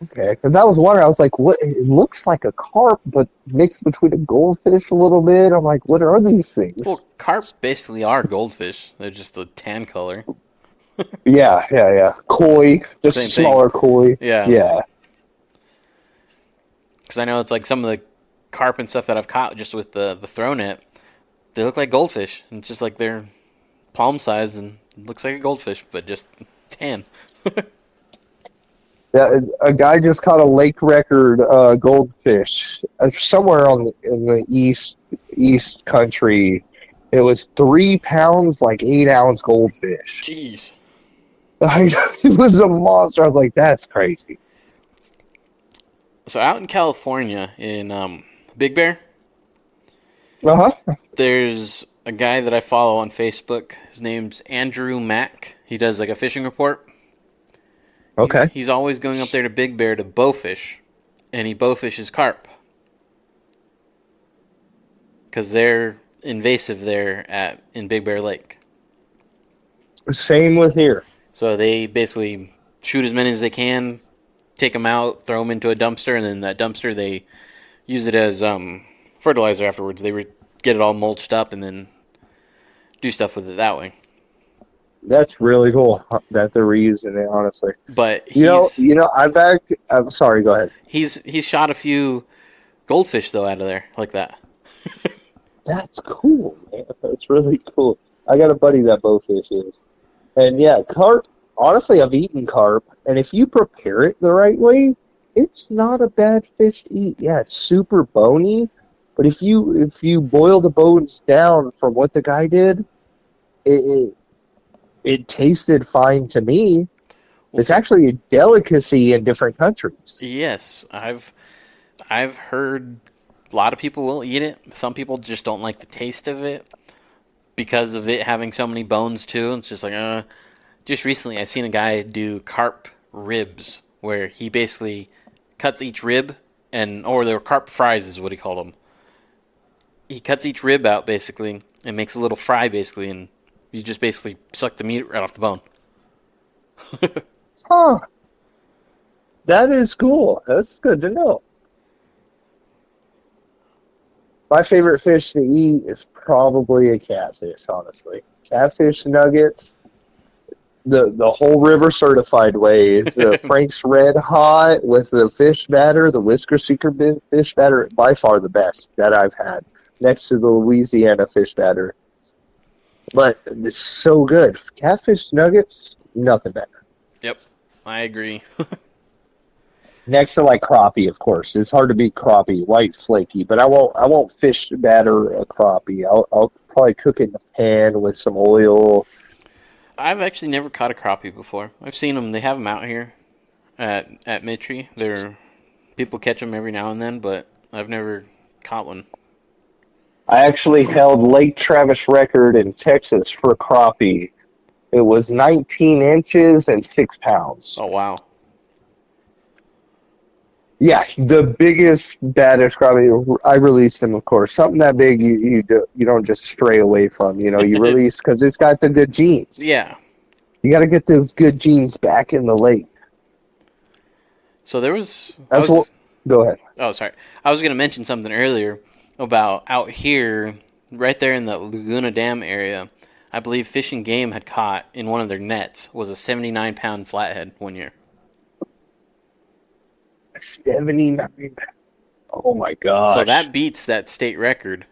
Okay, because that was wondering. I was like, "What? It looks like a carp, but mixed between a goldfish a little bit." I'm like, "What are these things?" Well, carp basically are goldfish. They're just a tan color. Yeah. Koi, just Same thing. smaller koi. Yeah. Yeah. Because I know it's like some of the carp and stuff that I've caught just with the throw net, they look like goldfish. And it's just like they're palm sized and it looks like a goldfish, but just tan. Yeah, a guy just caught a lake record goldfish somewhere in the east country. It was 3 pounds, like 8-ounce goldfish. Jeez. It was a monster. I was like, "That's crazy." So out in California, in Big Bear, there's a guy that I follow on Facebook. His name's Andrew Mack. He does like a fishing report. Okay. He's always going up there to Big Bear to bowfish, and he bowfishes carp because they're invasive there in Big Bear Lake. Same with here. So they basically shoot as many as they can, take them out, throw them into a dumpster, and then that dumpster they use it as fertilizer afterwards. They get it all mulched up and then do stuff with it that way. That's really cool that they're reusing it, honestly. But I'm sorry, go ahead. He's shot a few goldfish though out of there like that. That's cool, man. That's really cool. I got a buddy that bowfishes. And yeah, carp, honestly, I've eaten carp, and if you prepare it the right way, it's not a bad fish to eat. Yeah, it's super bony, but if you boil the bones down from what the guy did, it tasted fine to me. Well, It's actually a delicacy in different countries. Yes, I've heard a lot of people will eat it. Some people just don't like the taste of it because of it having so many bones too. It's just like, just recently I seen a guy do carp ribs where he basically cuts each rib or they're carp fries is what he called them. He cuts each rib out basically and makes a little fry basically, and you just basically suck the meat right off the bone. Huh. That is cool. That's good to know. My favorite fish to eat is probably a catfish, honestly. Catfish nuggets, the whole river certified way. The Frank's Red Hot with the fish batter, the Whisker Seeker fish batter, by far the best that I've had, next to the Louisiana fish batter. But it's so good. Catfish nuggets, nothing better. Yep, I agree. Next to like crappie, of course. It's hard to beat crappie, white flaky. But I won't fish batter a crappie. I'll probably cook it in a pan with some oil. I've actually never caught a crappie before. I've seen them. They have them out here at Mitri. People catch them every now and then, but I've never caught one. I actually held Lake Travis record in Texas for crappie. It was 19 inches and 6 pounds. Oh wow! Yeah, the biggest, baddest crappie. I released him, of course. Something that big, you don't just stray away from. You know, you release because it's got the good genes. Yeah. You got to get those good genes back in the lake. So there was. Go ahead. Oh, sorry. I was going to mention something earlier about out here, right there in the Laguna Dam area. I believe Fish and Game had caught in one of their nets was a 79-pound flathead one year. 79. Oh my gosh. So that beats that state record.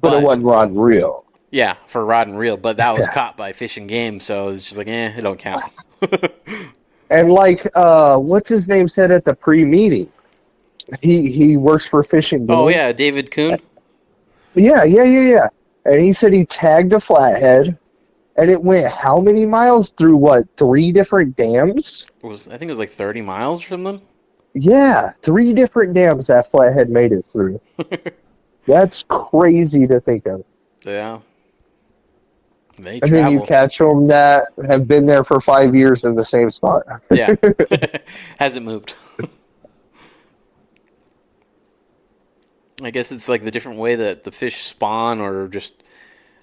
But it wasn't rod and reel. Yeah, for rod and reel, but that was caught by Fish and Game, so it's just like, it don't count. And like, what's his name said at the pre-meeting? He works for Fish and Game. Oh yeah, David Kuhn. Yeah. And he said he tagged a flathead, and it went how many miles through what? 3 different dams? I think it was like 30 miles or something. Yeah, 3 different dams that flathead made it through. That's crazy to think of. Yeah. They and travel. then you catch them that have been there for 5 years in the same spot. Yeah. Hasn't moved. I guess it's like the different way that the fish spawn, or just,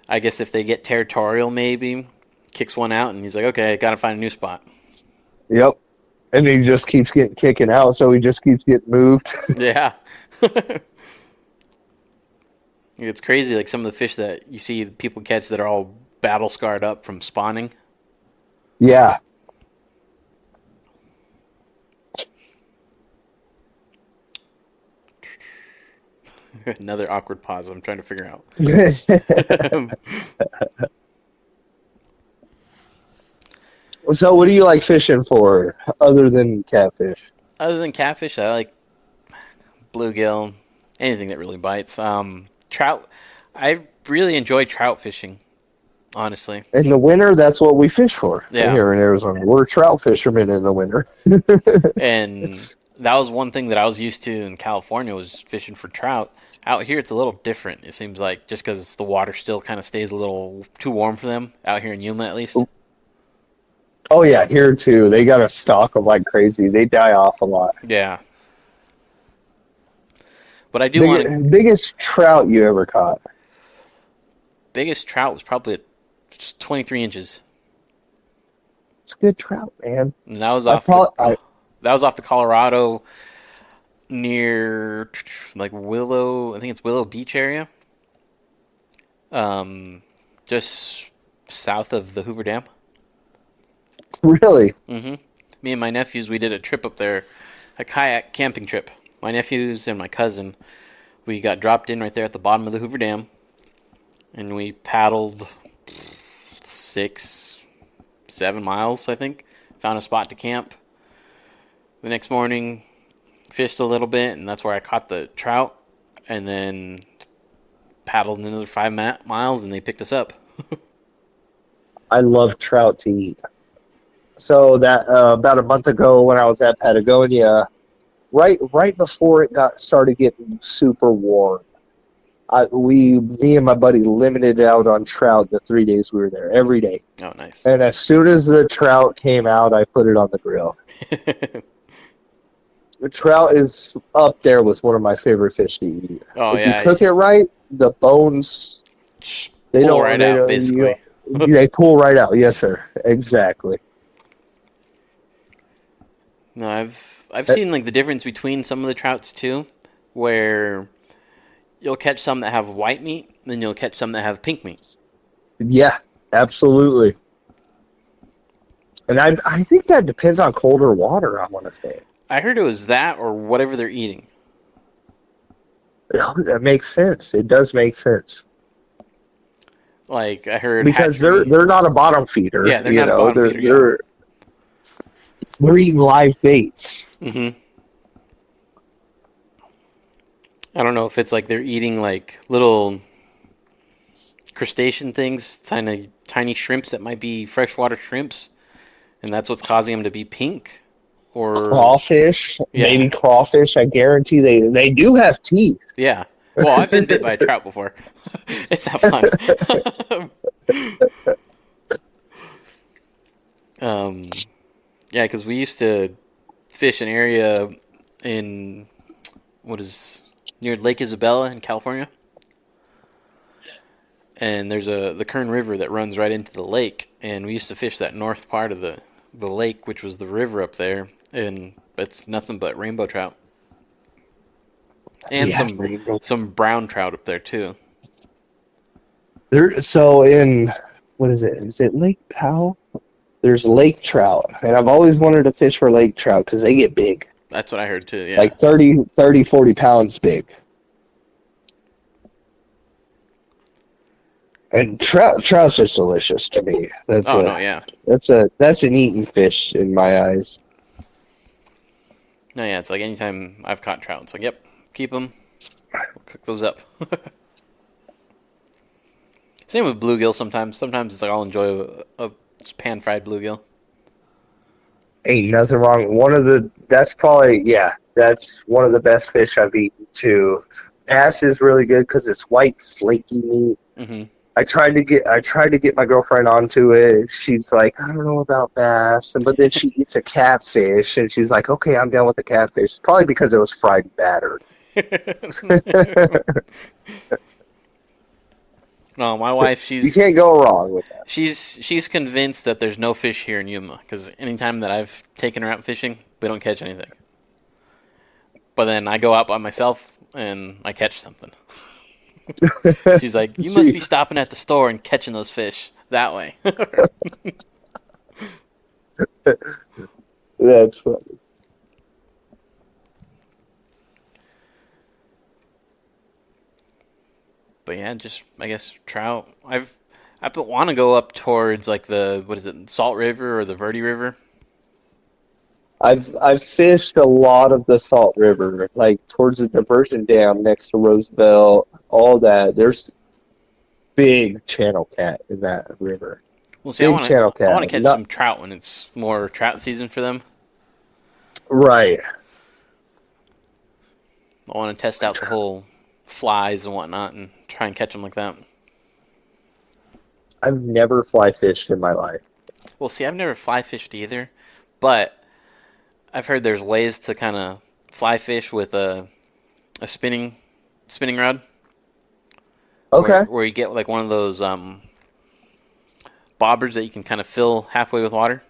I guess if they get territorial, maybe kicks one out and he's like, okay, gotta find a new spot. Yep. And he just keeps getting kicking out, so he just keeps getting moved. Yeah. It's crazy, like some of the fish that you see people catch that are all battle scarred up from spawning. Yeah. Another awkward pause I'm trying to figure out. So what do you like fishing for other than catfish? Other than catfish, I like bluegill, anything that really bites. Trout, I really enjoy trout fishing, honestly. In the winter, that's what we fish for here in Arizona. We're trout fishermen in the winter. And that was one thing that I was used to in California, was fishing for trout. Out here, it's a little different, it seems like, just because the water still kind of stays a little too warm for them, out here in Yuma at least. Oh, yeah, here too. They got to stock them like crazy. They die off a lot. Yeah. But I do want to... Biggest trout you ever caught? Biggest trout was probably at 23 inches. It's a good trout, man. And that was off the Colorado near like Willow, I think it's Willow Beach area. Just south of the Hoover Dam. Really? Mm-hmm. Me and my nephews, we did a trip up there, a kayak camping trip. My nephews and my cousin, we got dropped in right there at the bottom of the Hoover Dam, and we paddled 6-7 miles, I think. Found a spot to camp. The next morning, fished a little bit, and that's where I caught the trout, and then paddled another 5 miles, and they picked us up. I love trout to eat. So that about a month ago when I was at Patagonia, right before it started getting super warm, me and my buddy limited out on trout the 3 days we were there, every day. Oh, nice. And as soon as the trout came out, I put it on the grill. The trout is up there with one of my favorite fish to eat. Oh, if you cook it right, the bones, they pull don't right out, basically. They pull right out. Yes, sir. Exactly. No, I've seen like the difference between some of the trouts too, where you'll catch some that have white meat, then you'll catch some that have pink meat. Yeah, absolutely. And I think that depends on colder water, I want to say. I heard it was that or whatever they're eating. That makes sense. It does make sense. Like I heard because they're not a bottom feeder. Yeah, they're not a bottom feeder. They're eating live baits. Mm-hmm. I don't know if it's like they're eating like little crustacean things, trying to tiny shrimps that might be freshwater shrimps, and that's what's causing them to be pink. Or Crawfish, Yeah. maybe crawfish. I guarantee they do have teeth. yeah. Well, I've been bit by a trout before. It's not fun. Yeah, because we used to fish an area in near Lake Isabella in California, and there's the Kern River that runs right into the lake, and we used to fish that north part of the lake, which was the river up there, and it's nothing but rainbow trout, and some brown trout up there too. So in what is it? Is it Lake Powell? There's lake trout, and I've always wanted to fish for lake trout because they get big. That's what I heard too. Yeah, Like 30, 40 pounds big. And trout's just delicious to me. That's that's an eating fish in my eyes. No, yeah, it's like anytime I've caught trout, it's like, yep, keep them, we'll cook those up. Same with bluegill sometimes. Sometimes it's like I'll enjoy a pan-fried bluegill. Ain't nothing wrong. That's one of the best fish I've eaten too. Bass is really good because it's white, flaky meat. Mm-hmm. I tried to get my girlfriend onto it. She's like, I don't know about bass, but then she eats a catfish, and she's like, okay, I'm down with the catfish. Probably because it was fried and battered. No, my wife, you can't go wrong with that. She's convinced that there's no fish here in Yuma because anytime that I've taken her out fishing, we don't catch anything. But then I go out by myself and I catch something. She's like, you must be stopping at the store and catching those fish that way. That's funny. But yeah, just I guess trout. I want to go up towards like the Salt River or the Verde River. I've fished a lot of the Salt River, like towards the diversion dam next to Roosevelt, all that. There's big channel cat in that river. Well, see, I want to catch some trout when it's more trout season for them. Right. I want to test out the whole flies and whatnot and try and catch them like that. I've never fly fished in my life. Well, see, I've never fly fished either, but I've heard there's ways to kind of fly fish with a spinning rod. Okay. Where you get like one of those bobbers that you can kind of fill halfway with water.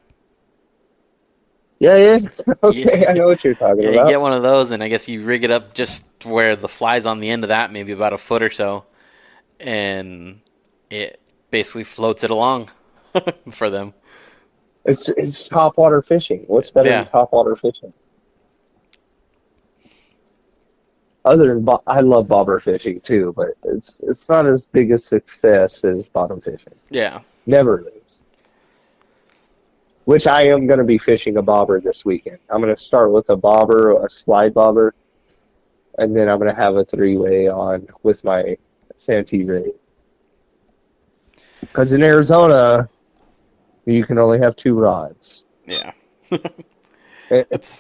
Yeah. Okay, I know what you're talking about. You get one of those, and I guess you rig it up just where the fly's on the end of that, maybe about a foot or so, and it basically floats it along for them. It's topwater fishing. What's better than topwater fishing? Other than I love bobber fishing too, but it's not as big a success as bottom fishing. Yeah, never is. Which I am going to be fishing a bobber this weekend. I'm going to start with a bobber, a slide bobber, and then I'm going to have a 3-way on with my Santee rig. Because in Arizona, you can only have 2 rods. Yeah.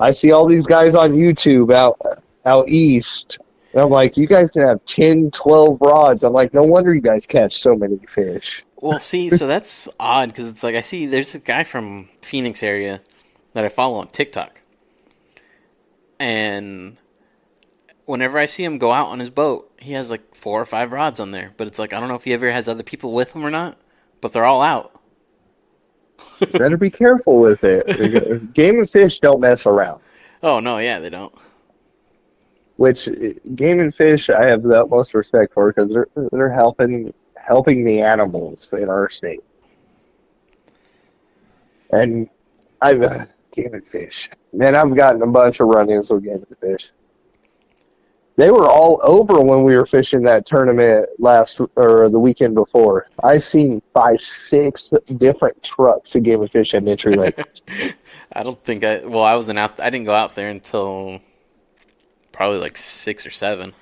I see all these guys on YouTube out east, and I'm like, you guys can have 10, 12 rods. I'm like, no wonder you guys catch so many fish. Well, see, so that's odd because it's like I see there's a guy from Phoenix area that I follow on TikTok, and whenever I see him go out on his boat, he has like 4 or 5 rods on there. But it's like I don't know if he ever has other people with him or not, but they're all out. Better be careful with it. Game and fish don't mess around. Oh no, yeah, they don't. Which game and fish, I have the utmost respect for because they're helping the animals in our state. And game and fish. Man, I've gotten a bunch of run-ins with game and fish. They were all over when we were fishing that tournament the weekend before. I seen 5, 6 different trucks of game and fish at Entry Lake. I don't think I didn't go out there until probably like 6 or 7.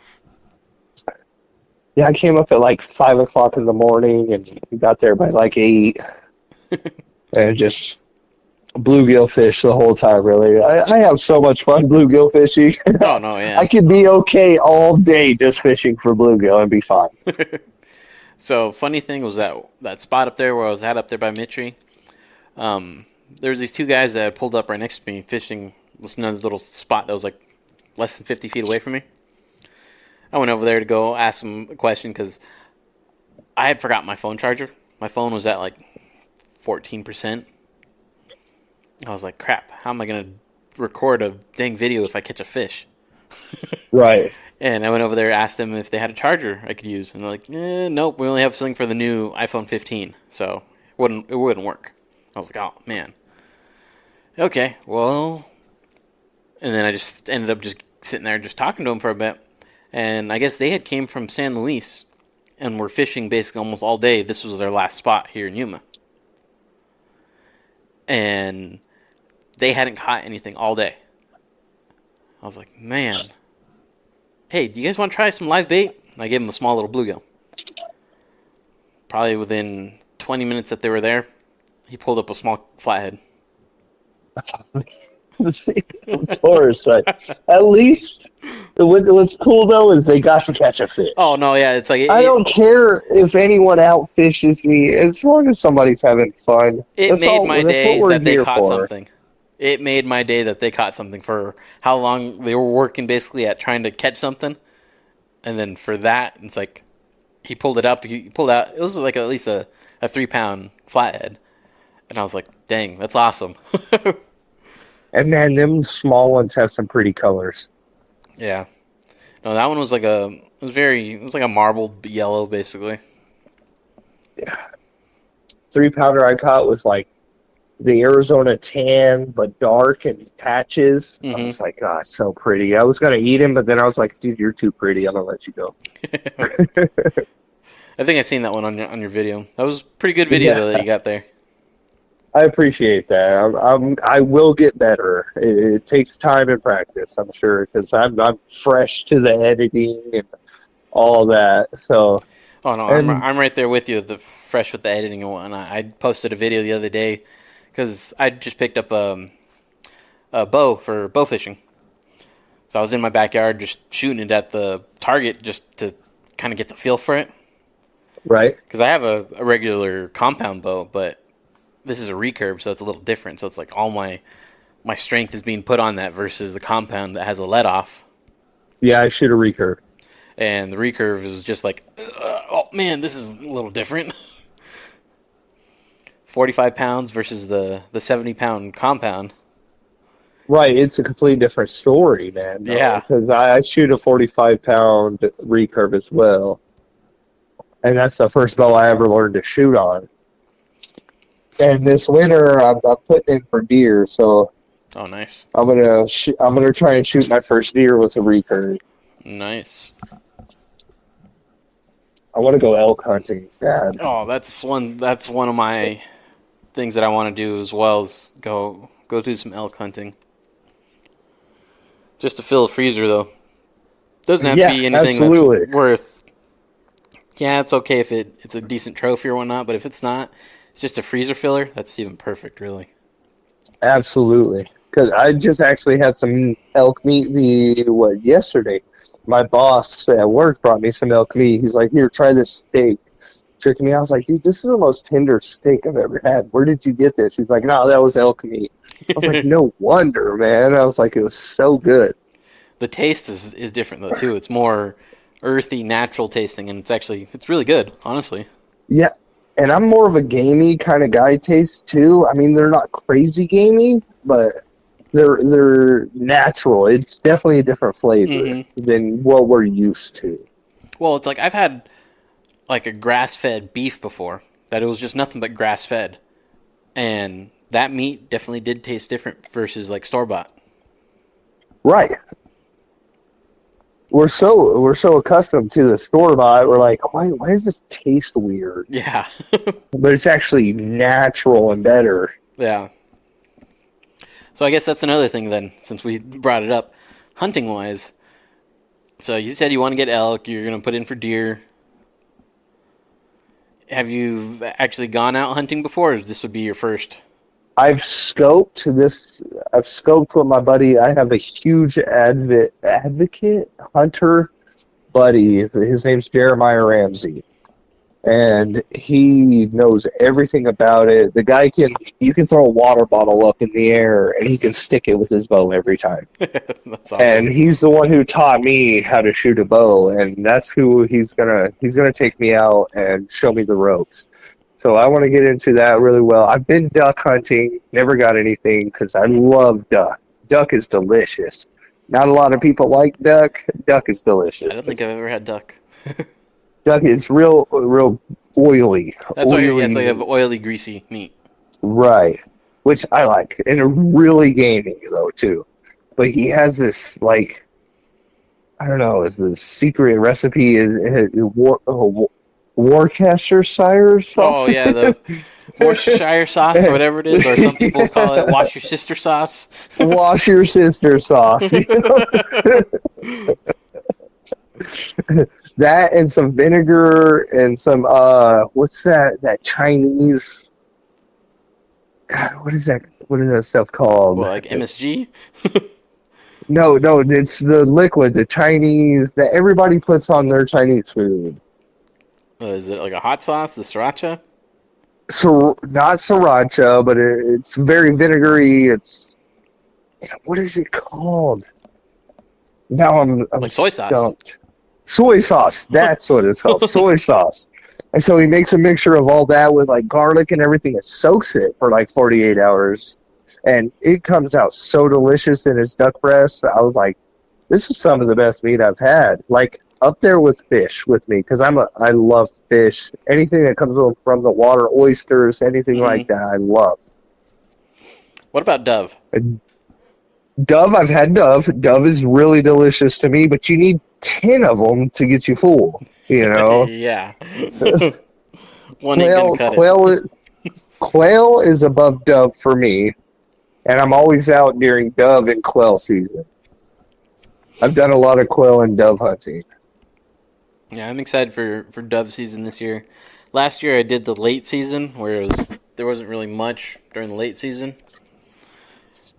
Yeah, I came up at like 5 o'clock in the morning and got there by like 8. And just bluegill fish the whole time, really. I have so much fun bluegill fishing. Oh no, yeah. I could be okay all day just fishing for bluegill and be fine. So funny thing was that spot up there where I was at up there by Mitri. There was these two guys that had pulled up right next to me fishing this another little spot that was like less than 50 feet away from me. I went over there to go ask them a question because I had forgotten my phone charger. My phone was at like 14%. I was like, crap, how am I going to record a dang video if I catch a fish? Right. And I went over there and asked them if they had a charger I could use. And they're like, nope, we only have something for the new iPhone 15. So it wouldn't work. I was like, oh, man. Okay, well. And then I just ended up just sitting there just talking to them for a bit. And I guess they had came from San Luis and were fishing basically almost all day. This was their last spot here in Yuma. And they hadn't caught anything all day. I was like, man. Hey, do you guys want to try some live bait? And I gave them a small little bluegill. Probably within 20 minutes that they were there, he pulled up a small flathead. Of course, right. At least what's cool though is they got to catch a fish. Oh no, yeah, it's like I don't care if anyone outfishes me as long as somebody's having fun. It made my day that they caught for. something. It made my day that they caught something for how long they were working basically at trying to catch something, and then for that, it's like he pulled it up. He pulled out. It was like at least a 3-pound flathead, and I was like, dang, that's awesome. And man, them small ones have some pretty colors. Yeah. No, that one was like it was like a marbled yellow, basically. Yeah. 3-pounder I caught was like the Arizona tan, but dark and patches. I was like, oh, it's so pretty. I was going to eat him, but then I was like, dude, you're too pretty. I'm going to let you go. I think I seen that one on your video. That was a pretty good video though, that you got there. I appreciate that. I will get better. It takes time and practice, I'm sure, because I'm fresh to the editing and all that. So, oh no, I'm right there with you. The fresh with the editing and whatnot. I posted a video the other day because I just picked up a bow for bow fishing. So I was in my backyard just shooting it at the target just to kind of get the feel for it. Right. Because I have a regular compound bow, but this is a recurve, so it's a little different. So it's like all my strength is being put on that versus the compound that has a let off. Yeah, I shoot a recurve. And the recurve is just like, oh man, this is a little different. 45 pounds versus the 70-pound compound. Right, it's a completely different story, man. Though, yeah. Because I shoot a 45-pound recurve as well. And that's the first bow I ever learned to shoot on. And this winter, I'm putting in for deer, so oh, nice. I'm gonna try and shoot my first deer with a recurve. Nice. I want to go elk hunting. God. Oh, that's one of my things that I want to do as well is go do some elk hunting. Just to fill a freezer though. Doesn't have to be anything that's worth. Yeah, it's okay if it's a decent trophy or whatnot, but if it's not, it's just a freezer filler. That's even perfect, really. Absolutely. Because I just actually had some elk meat yesterday. My boss at work brought me some elk meat. He's like, here, try this steak. Tricking me. I was like, dude, this is the most tender steak I've ever had. Where did you get this? He's like, no, that was elk meat. I was like, no wonder, man. I was like, it was so good. The taste is different, though, too. It's more earthy, natural tasting, and it's really good, honestly. Yeah. And I'm more of a gamey kind of guy taste too. I mean, they're not crazy gamey, but they're natural. It's definitely a different flavor than what we're used to. Well, it's like I've had like a grass-fed beef before that it was just nothing but grass-fed, and that meat definitely did taste different versus like store-bought. Right. We're so accustomed to the store-bought. We're like, why does this taste weird? Yeah. But it's actually natural and better. Yeah. So I guess that's another thing then, since we brought it up, hunting-wise. So you said you want to get elk, you're going to put in for deer. Have you actually gone out hunting before, or this would be your first? I've scoped this. I've scoped with my buddy. I have a huge advocate hunter buddy. His name's Jeremiah Ramsey, and he knows everything about it. The guy you can throw a water bottle up in the air and he can stick it with his bow every time. That's awesome. And he's the one who taught me how to shoot a bow, and that's who he's gonna take me out and show me the ropes. So I want to get into that really well. I've been duck hunting, never got anything because I love duck. Duck is delicious. Not a lot of people like duck. Duck is delicious. I don't think I've ever had duck. Duck is real oily. That's why oily, it's like an oily, greasy meat. right? Which I like, and really gamey though too. But he has this like, I don't know, is the secret recipe is Worcestershire sauce. Oh yeah, the Worcestershire sauce, or whatever it is, or some people call it wash your sister sauce. Wash your sister sauce. You know? That and some vinegar and some what's that Chinese? God, what is that? What is that stuff called? Well, like MSG. No, it's the liquid, the Chinese that everybody puts on their Chinese food. Is it like a hot sauce, the sriracha? So not sriracha, but it's very vinegary. It's what is it called? Now I'm Like soy sauce. stumped. Soy sauce. That's what it's called. Soy sauce. And so he makes a mixture of all that with like garlic and everything and soaks it for like 48 hours. And it comes out so delicious in his duck breast. I was like, this is some of the best meat I've had. Like up there with fish with me because I love fish. Anything that comes from the water, oysters, anything like that, I love. What about dove? Dove, I've had dove. Dove is really delicious to me, but you need 10 of them to get you full, you know? Yeah. One ain't gonna cut it. Quail is above dove for me, and I'm always out during dove and quail season. I've done a lot of quail and dove hunting. Yeah, I'm excited for dove season this year. Last year I did the late season where there wasn't really much during the late season.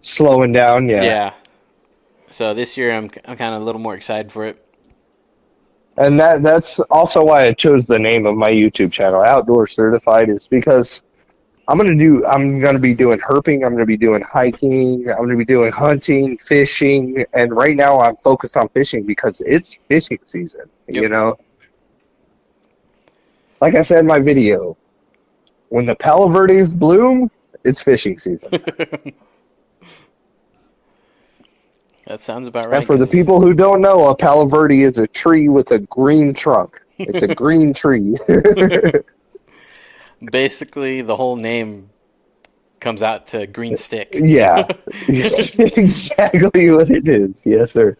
Slowing down, yeah. Yeah. So this year I'm kind of a little more excited for it. And that's also why I chose the name of my YouTube channel, Outdoor Certified, is because I'm gonna be doing herping, I'm gonna be doing hiking, I'm gonna be doing hunting, fishing, and right now I'm focused on fishing because it's fishing season, you know? Like I said in my video, when the Palo Verdes bloom, it's fishing season. That sounds about right. And for the people who don't know, a Palo Verde is a tree with a green trunk. It's a green tree. Basically, the whole name comes out to green stick. Yeah. Exactly what it is. Yes, sir.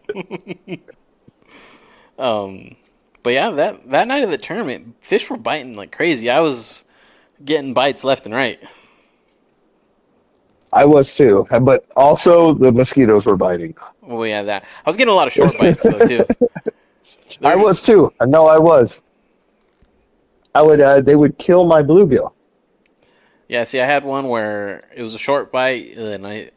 But yeah, that night of the tournament, fish were biting like crazy. I was getting bites left and right. I was too, but also the mosquitoes were biting. Well, yeah, that. I was getting a lot of short bites though too. I was too. I know I was. They would kill my bluegill. Yeah, see, I had one where it was a short bite, and I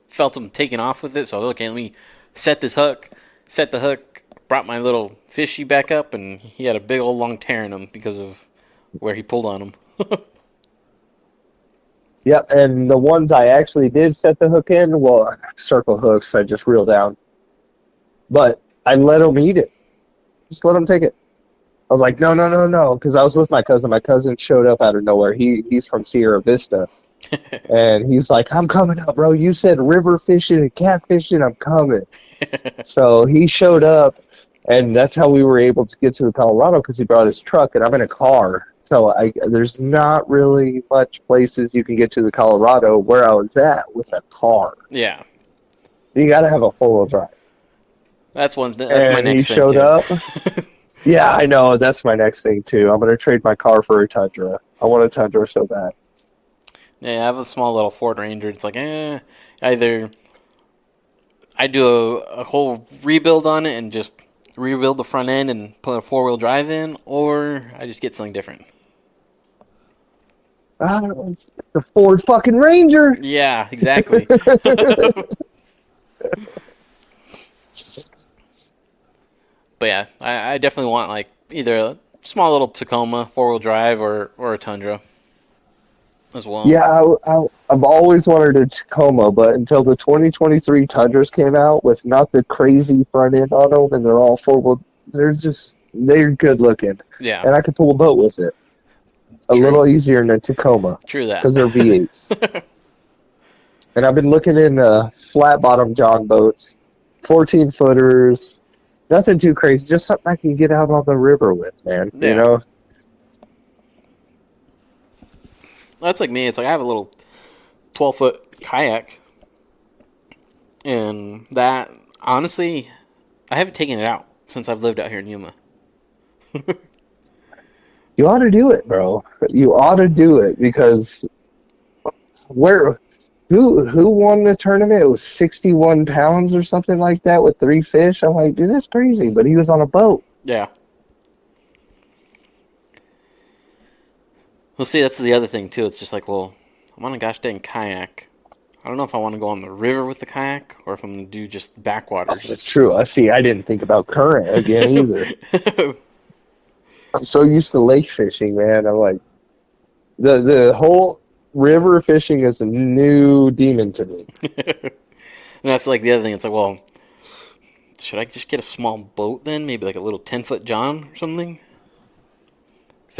felt him taking off with it, so I was okay, let me set this hook. Set the hook, brought my little fishy back up, and he had a big old long tear in him because of where he pulled on him. Yep, and the ones I actually did set the hook in, well, circle hooks, I just reel down. But I let them eat it. Just let them take it. I was like, no, because I was with my cousin. My cousin showed up out of nowhere. He's from Sierra Vista. And he's like, I'm coming up, bro. You said river fishing and catfishing, I'm coming. So he showed up, and that's how we were able to get to the Colorado because he brought his truck, and I'm in a car. So there's not really much places you can get to the Colorado where I was at with a car. Yeah. You got to have a four-wheel drive. That's my next thing, he showed too. up. Yeah, I know. That's my next thing, too. I'm going to trade my car for a Tundra. I want a Tundra so bad. Yeah, I have a small little Ford Ranger. It's like, either I do a whole rebuild on it and just rebuild the front end and put a four-wheel drive in, or I just get something different. It's the Ford fucking Ranger. Yeah, exactly. But yeah, I definitely want like either a small little Tacoma 4-wheel drive or a Tundra as well. Yeah, I've always wanted a Tacoma, but until the 2023 Tundras came out with not the crazy front end on them, and they're all four-wheel, they're good looking. Yeah. And I could pull a boat with it. A True. little easier than a Tacoma. True that. Because they're V8s. And I've been looking in flat-bottom John boats, 14-footers, nothing too crazy, just something I can get out on the river with, man. Yeah. You know? That's like me. It's like I have a little 12-foot kayak. And that, honestly, I haven't taken it out since I've lived out here in Yuma. You ought to do it, bro. You ought to do it because who won the tournament? It was 61 pounds or something like that with 3 fish. I'm like, dude, that's crazy. But he was on a boat. Yeah. Well, see, that's the other thing, too. It's just like, well, I'm on a gosh dang kayak. I don't know if I want to go on the river with the kayak or if I'm going to do just the backwaters. That's true. I didn't think about current again either. I'm so used to lake fishing, man. I'm like, the whole river fishing is a new demon to me. And that's like the other thing. It's like, well, should I just get a small boat then? Maybe like a little 10-foot John or something?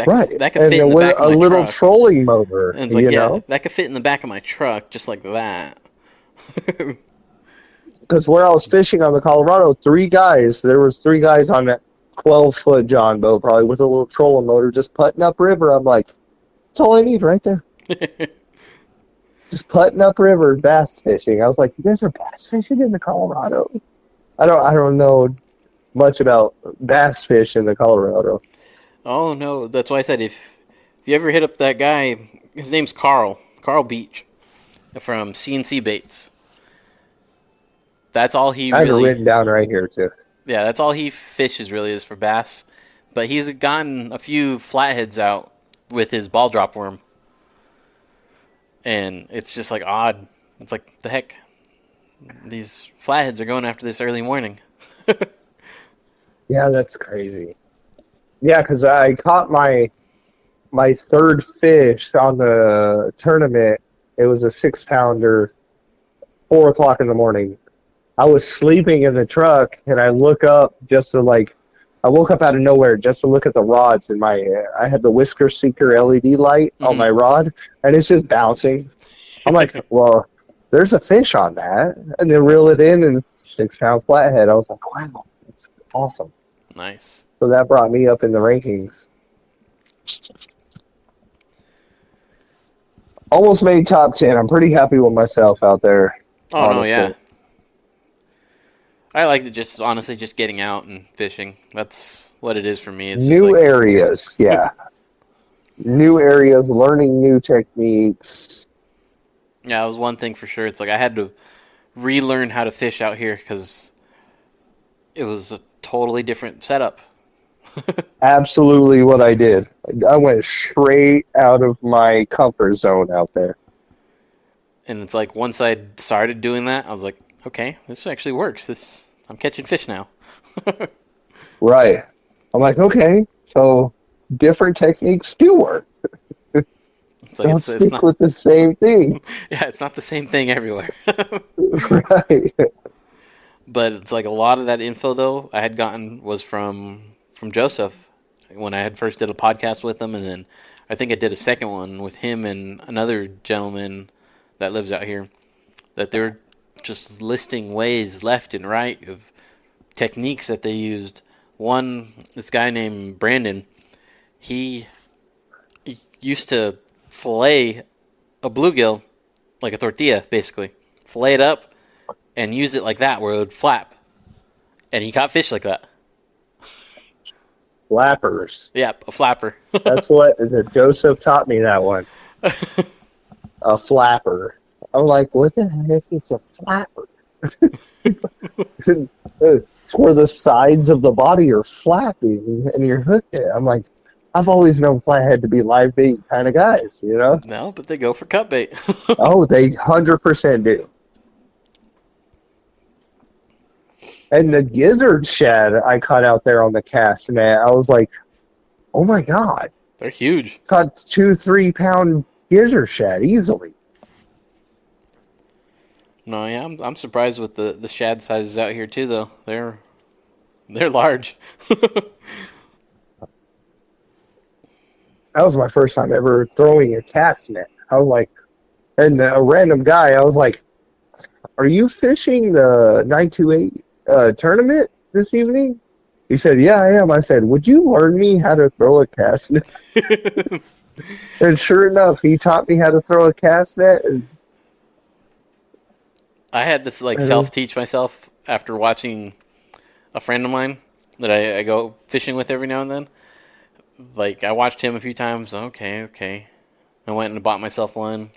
Right. That could fit in the back of my a little truck. trolling motor. And it's like, you yeah, know? that could fit in the back of my truck just like that. Because where I was fishing on the Colorado, there was 3 guys on that 12-foot John boat, probably with a little trolling motor, just putting up river. I'm like, that's all I need right there. Just putting up river, bass fishing. I was like, you guys are bass fishing in the Colorado? I don't know much about bass fish in the Colorado. Oh, no. That's why I said if you ever hit up that guy, his name's Carl Beach from C&C Baits. That's all he I have it really... written down right here, too. Yeah, that's all he fishes really is for bass. But he's gotten a few flatheads out with his ball drop worm. And it's just like odd. It's like, the heck? These flatheads are going after this early morning. Yeah, that's crazy. Yeah, because I caught my 3rd fish on the tournament. It was a 6-pounder, 4 o'clock in the morning. I was sleeping in the truck, and I look up I woke up out of nowhere just to look at the rods, and I had the Whisker Seeker LED light on my rod, and it's just bouncing. I'm like, well, there's a fish on that, and then reel it in, and 6-pound flathead. I was like, wow, that's awesome. Nice. So that brought me up in the rankings. Almost made top 10. I'm pretty happy with myself out there. Oh, honestly. no, yeah. I like just honestly just getting out and fishing. That's what it is for me. It's New just like, areas, yeah. New areas, learning new techniques. yeah, it was one thing for sure. It's like I had to relearn how to fish out here because it was a totally different setup. Absolutely what I did. I went straight out of my comfort zone out there. And it's like once I started doing that, I was like, okay, this actually works. I'm catching fish now. Right. I'm like, okay, so different techniques do work. It's like Don't it's stick not, with the same thing. yeah, it's not the same thing everywhere. Right. But it's like a lot of that info though I had gotten was from Joseph when I had first did a podcast with him, and then I think I did a second one with him and another gentleman that lives out here. That they're just listing ways left and right of techniques that they used. This guy named Brandon, he used to fillet a bluegill like a tortilla, basically. Fillet it up and use it like that where it would flap. And he caught fish like that. Flappers. Yep, a flapper. That's what Joseph taught me that one. A flapper. I'm like, what the heck is a flapper? It's where the sides of the body are flapping and you're hooked it. I'm like, I've always known flathead to be live bait kind of guys, you know? No, but they go for cut bait. Oh, they 100% do. And the gizzard shad I caught out there on the cast net, I was like, oh my God. They're huge. Caught 2-3 pound gizzard shad easily. No, yeah, I'm surprised with the shad sizes out here too, though. They're large. That was my first time ever throwing a cast net. I was like, and a random guy, I was like, are you fishing the 928 tournament this evening? He said, yeah, I am. I said, would you learn me how to throw a cast net? And sure enough, he taught me how to throw a cast net. And I had to like self-teach myself after watching a friend of mine that I go fishing with every now and then. Like, I watched him a few times. Okay. I went and bought myself one.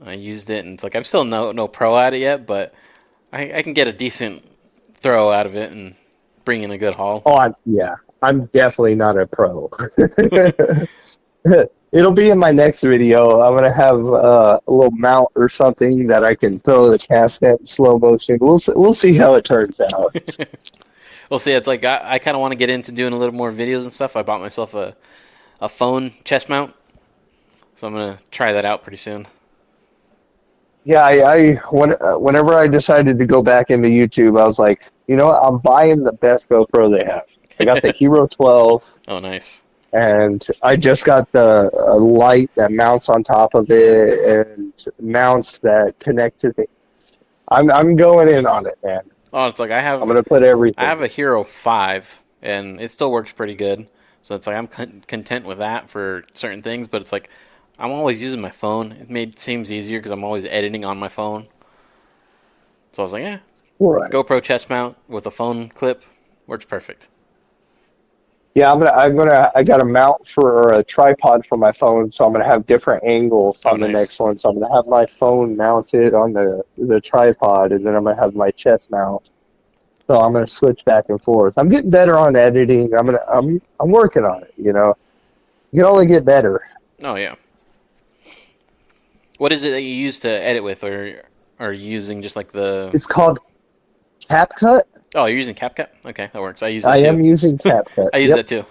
I used it, and it's like I'm still no pro at it yet, but I can get a decent throw out of it and bring in a good haul. oh, I'm definitely not a pro. It'll be in my next video. I'm gonna have a little mount or something that I can throw the cast net in slow motion. We'll see how it turns out. We'll see. It's like I kind of want to get into doing a little more videos and stuff. I bought myself a phone chest mount, so I'm gonna try that out pretty soon. Yeah, whenever I decided to go back into YouTube, I was like, you know what? I'm buying the best GoPro they have. I got the Hero 12. Oh, nice. And I just got the light that mounts on top of it and mounts that connect to the. I'm going in on it, man. Oh, it's like I'm gonna put everything. I have a Hero 5, and it still works pretty good. So it's like I'm content with that for certain things, but it's like I'm always using my phone. It seems easier because I'm always editing on my phone. So I was like, yeah, Right. GoPro chest mount with a phone clip works perfect. Yeah, I got a mount for a tripod for my phone, so I'm gonna have different angles on the nice. next one. So I'm gonna have my phone mounted on the tripod, and then I'm gonna have my chest mount. So I'm gonna switch back and forth. I'm getting better on editing. I'm working on it. You know, you can only get better. Oh yeah. What is it that you use to edit with, or are you using just like the? It's called CapCut. Oh, you're using CapCut? Okay, that works. I use that I too. am using CapCut. I use that too.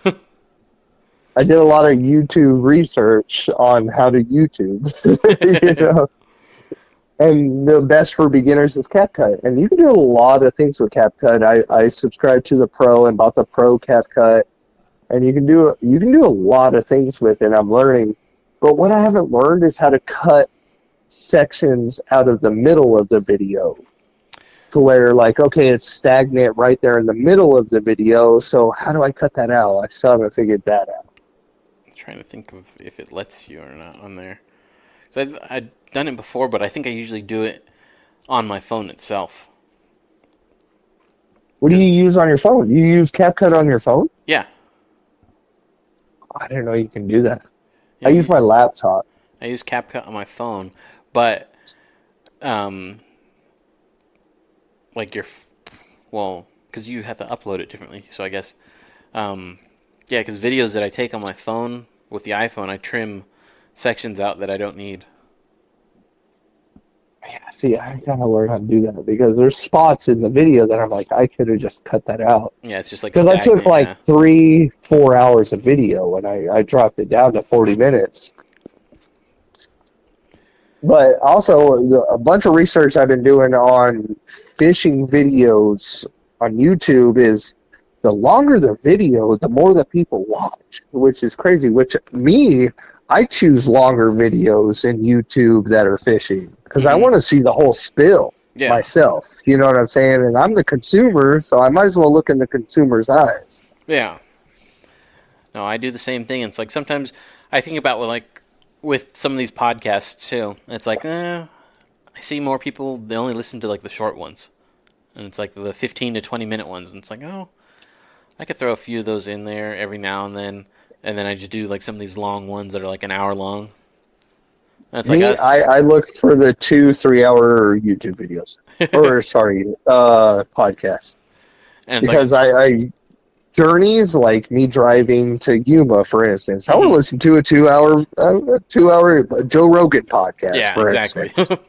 I did a lot of YouTube research on how to YouTube, you know. And the best for beginners is CapCut, and you can do a lot of things with CapCut. I subscribed to the Pro and bought the Pro CapCut, and you can do a lot of things with it. I'm learning, but what I haven't learned is how to cut sections out of the middle of the video. To where, like, okay, it's stagnant right there in the middle of the video, so how do I cut that out? I still haven't figured that out. I'm trying to think of if it lets you or not on there. So I've done it before, but I think I usually do it on my phone itself. What do you use on your phone? You use CapCut on your phone? Yeah. I didn't know you can do that. Yeah, I use my laptop. I use CapCut on my phone, but like because you have to upload it differently. So I guess, yeah, because videos that I take on my phone with the iPhone, I trim sections out that I don't need. Yeah, see, I gotta learn how to do that because there's spots in the video that I'm like, I could have just cut that out. Yeah, it's just like because I took like yeah. 3-4 hours of video and I dropped it down to 40 minutes. But also, a bunch of research I've been doing on fishing videos on YouTube is the longer the video, the more that people watch, which is crazy. I choose longer videos in YouTube that are fishing because I want to see the whole spill myself. You know what I'm saying? And I'm the consumer, so I might as well look in the consumer's eyes. Yeah. No, I do the same thing. It's like sometimes I think about with some of these podcasts too. It's like, I see more people, they only listen to like the short ones. And it's like the 15 to 20 minute ones. And it's like, oh, I could throw a few of those in there every now and then. And then I just do like some of these long ones that are like an hour long. That's like us. I look for the 2-3 hour YouTube videos. Or, sorry, podcasts. And it's because journeys, like me driving to Yuma, for instance. I would Mhm. listen to a 2 hour Joe Rogan podcast, Yeah, for exactly. instance.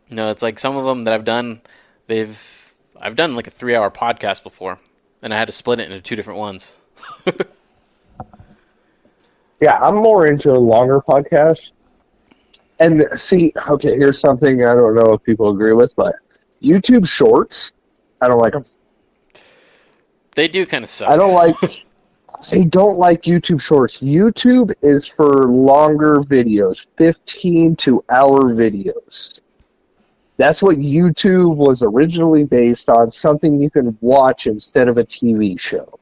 No, it's like some of them that I've done. I've done like a 3-hour podcast before, and I had to split it into 2 different ones. Yeah, I'm more into longer podcasts. And see, okay, here's something I don't know if people agree with, but YouTube Shorts, I don't like them. They do kind of suck. I don't like YouTube Shorts. YouTube is for longer videos, 15 to hour videos. That's what YouTube was originally based on, something you can watch instead of a TV show.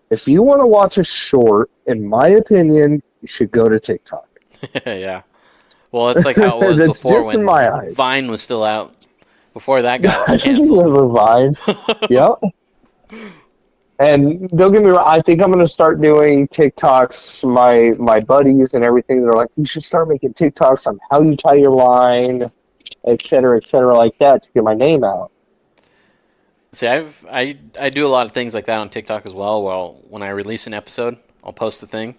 If you want to watch a short, in my opinion, you should go to TikTok. Yeah. Well, it's like how it was That's before just in when my eyes. Vine was still out. Before that got I canceled. remember Vine. Yep. And don't get me wrong, I think I'm going to start doing TikToks. My buddies and everything, they're like, you should start making TikToks on how you tie your line, et cetera, like that, to get my name out. See, I do a lot of things like that on TikTok as well. Well, when I release an episode, I'll post the thing.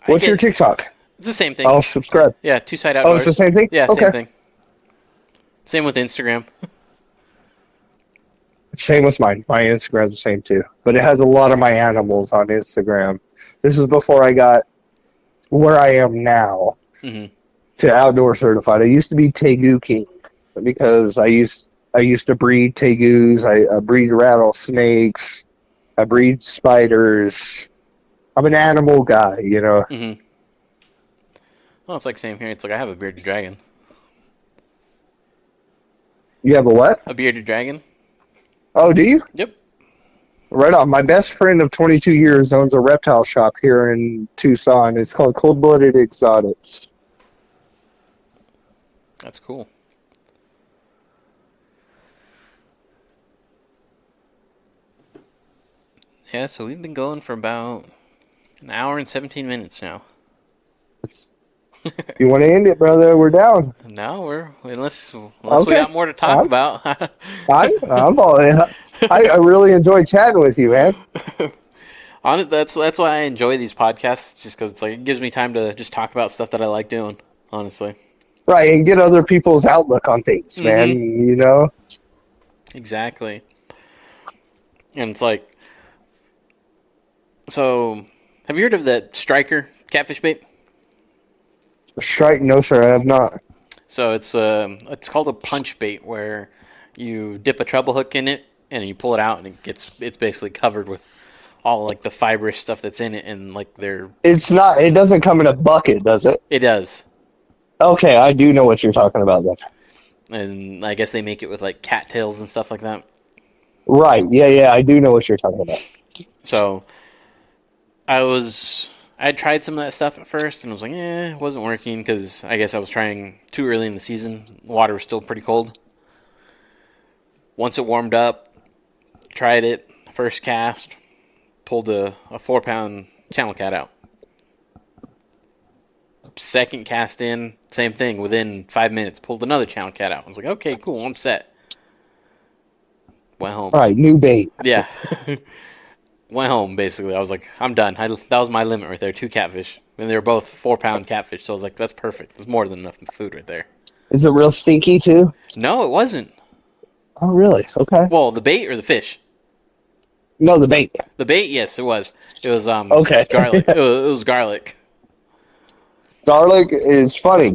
What's your TikTok? It's the same thing. I'll subscribe. Yeah, 2 Side Oh, Outdoors. it's the same thing? Yeah, Okay. same thing. Same with Instagram. Same with mine. My Instagram's the same too. But it has a lot of my animals on Instagram. This is before I got where I am now Mhm. to outdoor certified. I used to be Tegu King because I used to breed tegus. I breed rattlesnakes. I breed spiders. I'm an animal guy, you know. Mhm. Well, it's like same here. It's like I have a bearded dragon. You have a what? A bearded dragon? Oh, do you? Yep. Right on. My best friend of 22 years owns a reptile shop here in Tucson. It's called Cold Blooded Exotics. That's cool. Yeah, so we've been going for about an hour and 17 minutes now. If you want to end it, brother, we're down. No, unless we Okay. got more to talk about. I'm all in. I really enjoy chatting with you, man. That's why I enjoy these podcasts, just because it's like it gives me time to just talk about stuff that I like doing. Honestly, Right, and get other people's outlook on things, man. You know? exactly. And it's like, so have you heard of that striker catfish bait? Strike? No, sir, I have not. So it's called a punch bait, where you dip a treble hook in it and you pull it out, and it's basically covered with all like the fibrous stuff that's in it, and like It's not. It doesn't come in a bucket, does it? it does. Okay, I do know what you're talking about then. And I guess they make it with like cattails and stuff like that. Right. Yeah, I do know what you're talking about. So I tried some of that stuff at first, and I was like, it wasn't working, because I guess I was trying too early in the season. The water was still pretty cold. Once it warmed up, tried it, first cast, pulled a 4-pound channel cat out. Second cast in, same thing, within 5 minutes, pulled another channel cat out. I was like, okay, cool, I'm set. Went home. All right, new bait. Yeah. Went home, basically. I was like, I'm done. That was my limit right there, 2 catfish. And they were both 4-pound catfish, so I was like, that's perfect. That's more than enough food right there. Is it real stinky too? No, it wasn't. Oh, really? Okay. Well, the bait or the fish? No, the bait. The bait, yes, it was. It was Okay. garlic. It was garlic. Garlic is funny.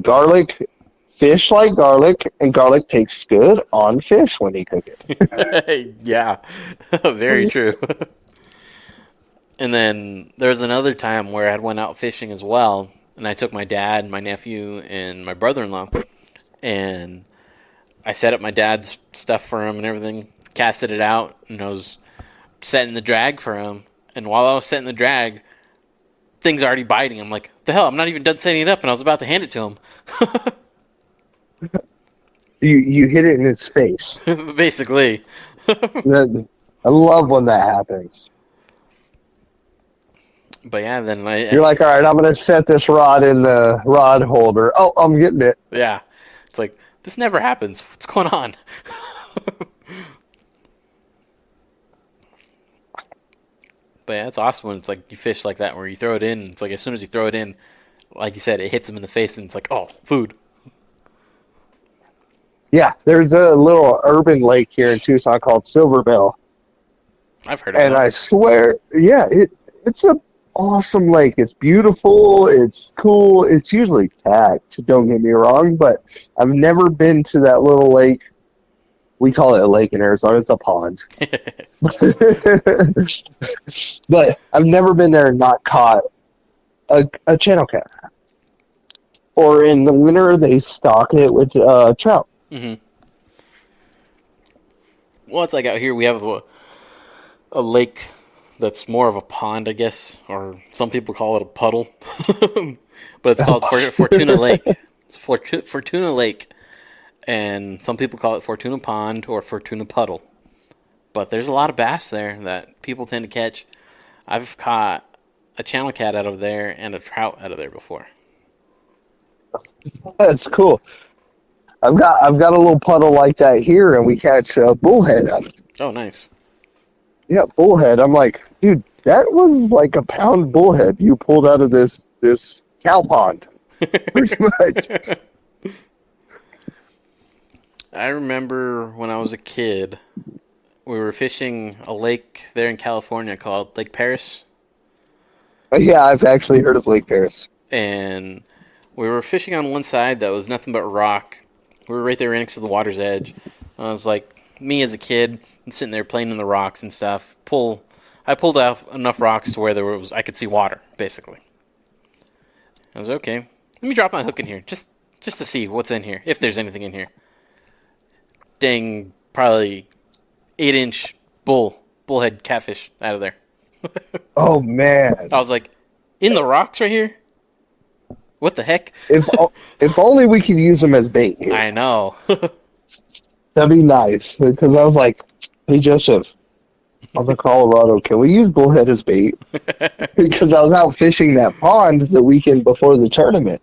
Fish like garlic, and garlic tastes good on fish when you cook it. Yeah, very true. And then there was another time where I had went out fishing as well, and I took my dad, my nephew, and my brother-in-law, and I set up my dad's stuff for him and everything, casted it out, and I was setting the drag for him. And while I was setting the drag, thing's already biting. I'm like, the hell, I'm not even done setting it up, and I was about to hand it to him. You hit it in its face. Basically. I love when that happens. But yeah, then You're like, all right, I'm going to set this rod in the rod holder. Oh, I'm getting it. yeah. It's like, this never happens. What's going on? But yeah, it's awesome when it's like you fish like that where you throw it in. And it's like as soon as you throw it in, like you said, it hits them in the face and it's like, oh, food. Yeah, there's a little urban lake here in Tucson called Silverbill. I've heard of And that. I swear, yeah, it's a awesome lake. It's beautiful. It's cool. It's usually packed. Don't get me wrong, but I've never been to that little lake. We call it a lake in Arizona. It's a pond. But I've never been there and not caught a channel cat. Or in the winter, they stock it with trout. hmm Well, it's like out here we have a lake that's more of a pond, I guess, or some people call it a puddle, but it's called Fortuna Lake. It's Fortuna Lake, and some people call it Fortuna Pond or Fortuna Puddle. But there's a lot of bass there that people tend to catch. I've caught a channel cat out of there and a trout out of there before. That's cool. I've got a little puddle like that here, and we catch bullhead out of it. Oh, nice. Yeah, bullhead. I'm like, dude, that was like a pound bullhead you pulled out of this cow pond, pretty much. I remember when I was a kid, we were fishing a lake there in California called Lake Paris, Yeah, I've actually heard of Lake Paris. and we were fishing on one side that was nothing but rock. We were right there next to the water's edge. I was like, me as a kid, sitting there playing in the rocks and stuff. I pulled out enough rocks to where I could see water, basically. I was okay. Let me drop my hook in here, just to see what's in here, if there's anything in here. Dang, probably 8-inch bullhead catfish out of there. Oh man! I was like, in the rocks right here? What the heck? If only we could use them as bait here. I know. That'd be nice. Because I was like, hey Joseph, on the Colorado, can we use bullhead as bait? Because I was out fishing that pond the weekend before the tournament,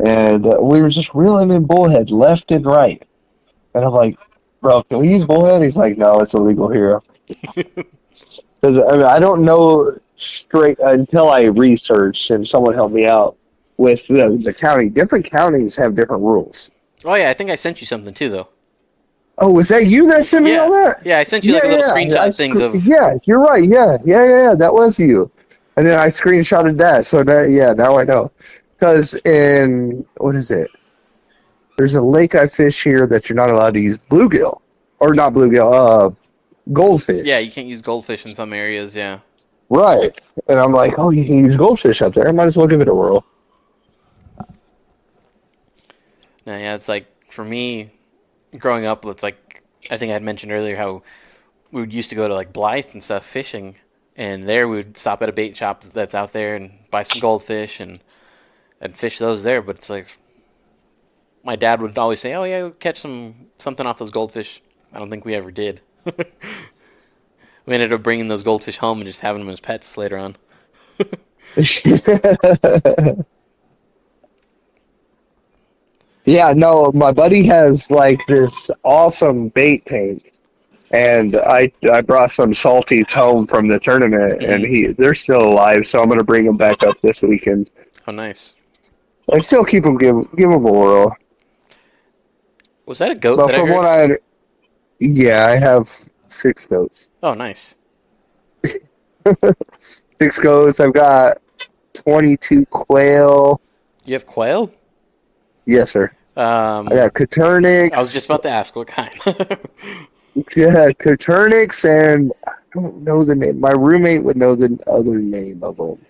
and we were just reeling in bullhead left and right. And I'm like, bro, can we use bullhead? He's like, no, it's illegal here. Because I don't know straight until I researched and someone helped me out with the county. Different counties have different rules. Oh yeah, I think I sent you something too, though. Oh, was that you that sent me Yeah, all that? yeah, I sent you like a little screenshot things of. Yeah, you're right. Yeah, that was you. And then I screenshotted that. So now I know. Because what is it? There's a lake I fish here that you're not allowed to use bluegill. Or not bluegill, goldfish. Yeah, you can't use goldfish in some areas. Yeah. Right. And I'm like, oh, you can use goldfish up there. I might as well give it a whirl. No, yeah, it's like for me, growing up, it's like I think I had mentioned earlier how we would used to go to like Blythe and stuff fishing, and there we would stop at a bait shop that's out there and buy some goldfish and fish those there. But it's like my dad would always say, "Oh yeah, we'll catch something off those goldfish." I don't think we ever did. We ended up bringing those goldfish home and just having them as pets later on. Yeah, no, my buddy has like this awesome bait tank, and I brought some salties home from the tournament, and they're still alive, so I'm gonna bring them back up this weekend. Oh, nice. I still keep them, give them a whirl. Was that a goat? But that from I what heard? I have 6 goats. Oh, nice. 6 goats. I've got 22 quail. You have quail? Yes, sir. I got Coturnix. I was just about to ask what kind. Yeah, Coturnix, and I don't know the name. My roommate would know the other name of them.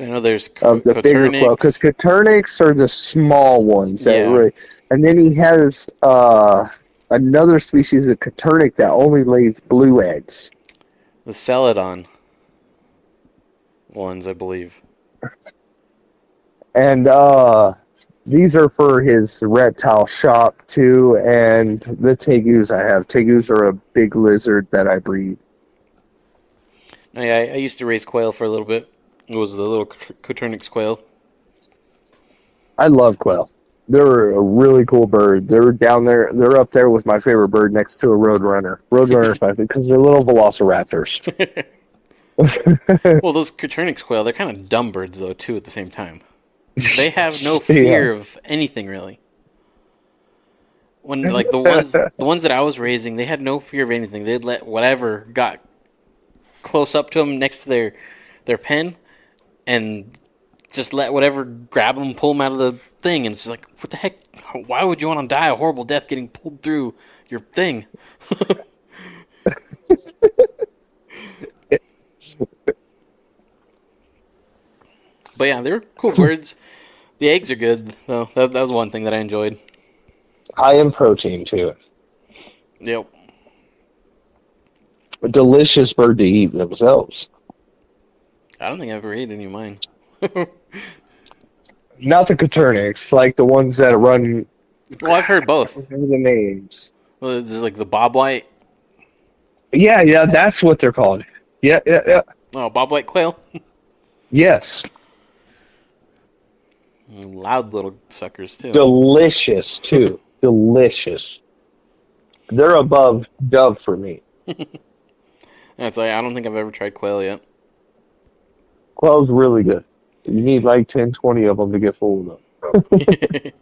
I know there's Of the bigger quail, because Coturnix are the small ones. And then he has another species of Coturnic that only lays blue eggs. The Celadon ones, I believe. And these are for his reptile shop, too, and the tegus I have. Tegus are a big lizard that I breed. Oh, yeah, I used to raise quail for a little bit. It was the little Coturnix quail. I love quail. They're a really cool bird. They're down there. They're up there with my favorite bird next to a roadrunner. Roadrunner's my favorite because they're little velociraptors. Well, those Coturnix quail, they're kind of dumb birds, though, too, at the same time. They have no fear of anything, really. When, like, the ones that I was raising, they had no fear of anything. They'd let whatever got close up to them next to their pen and just let whatever grab them, pull them out of the thing. And it's just like, what the heck? Why would you want to die a horrible death getting pulled through your thing? But yeah, they're cool birds. The eggs are good, though. That was one thing that I enjoyed. High in protein, too. Yep. A delicious bird to eat themselves. I don't think I've ever ate any of mine. Not the Coturnix, like the ones that run. Well, I've heard both. What are the names? Well, it's like the bobwhite. Yeah, that's what they're called. Yeah. Oh, bobwhite quail. Yes. Loud little suckers, too. Delicious, too. Delicious. They're above dove for me. That's like, I don't think I've ever tried quail yet. Quail's really good. You need like 10, 20 of them to get full of them.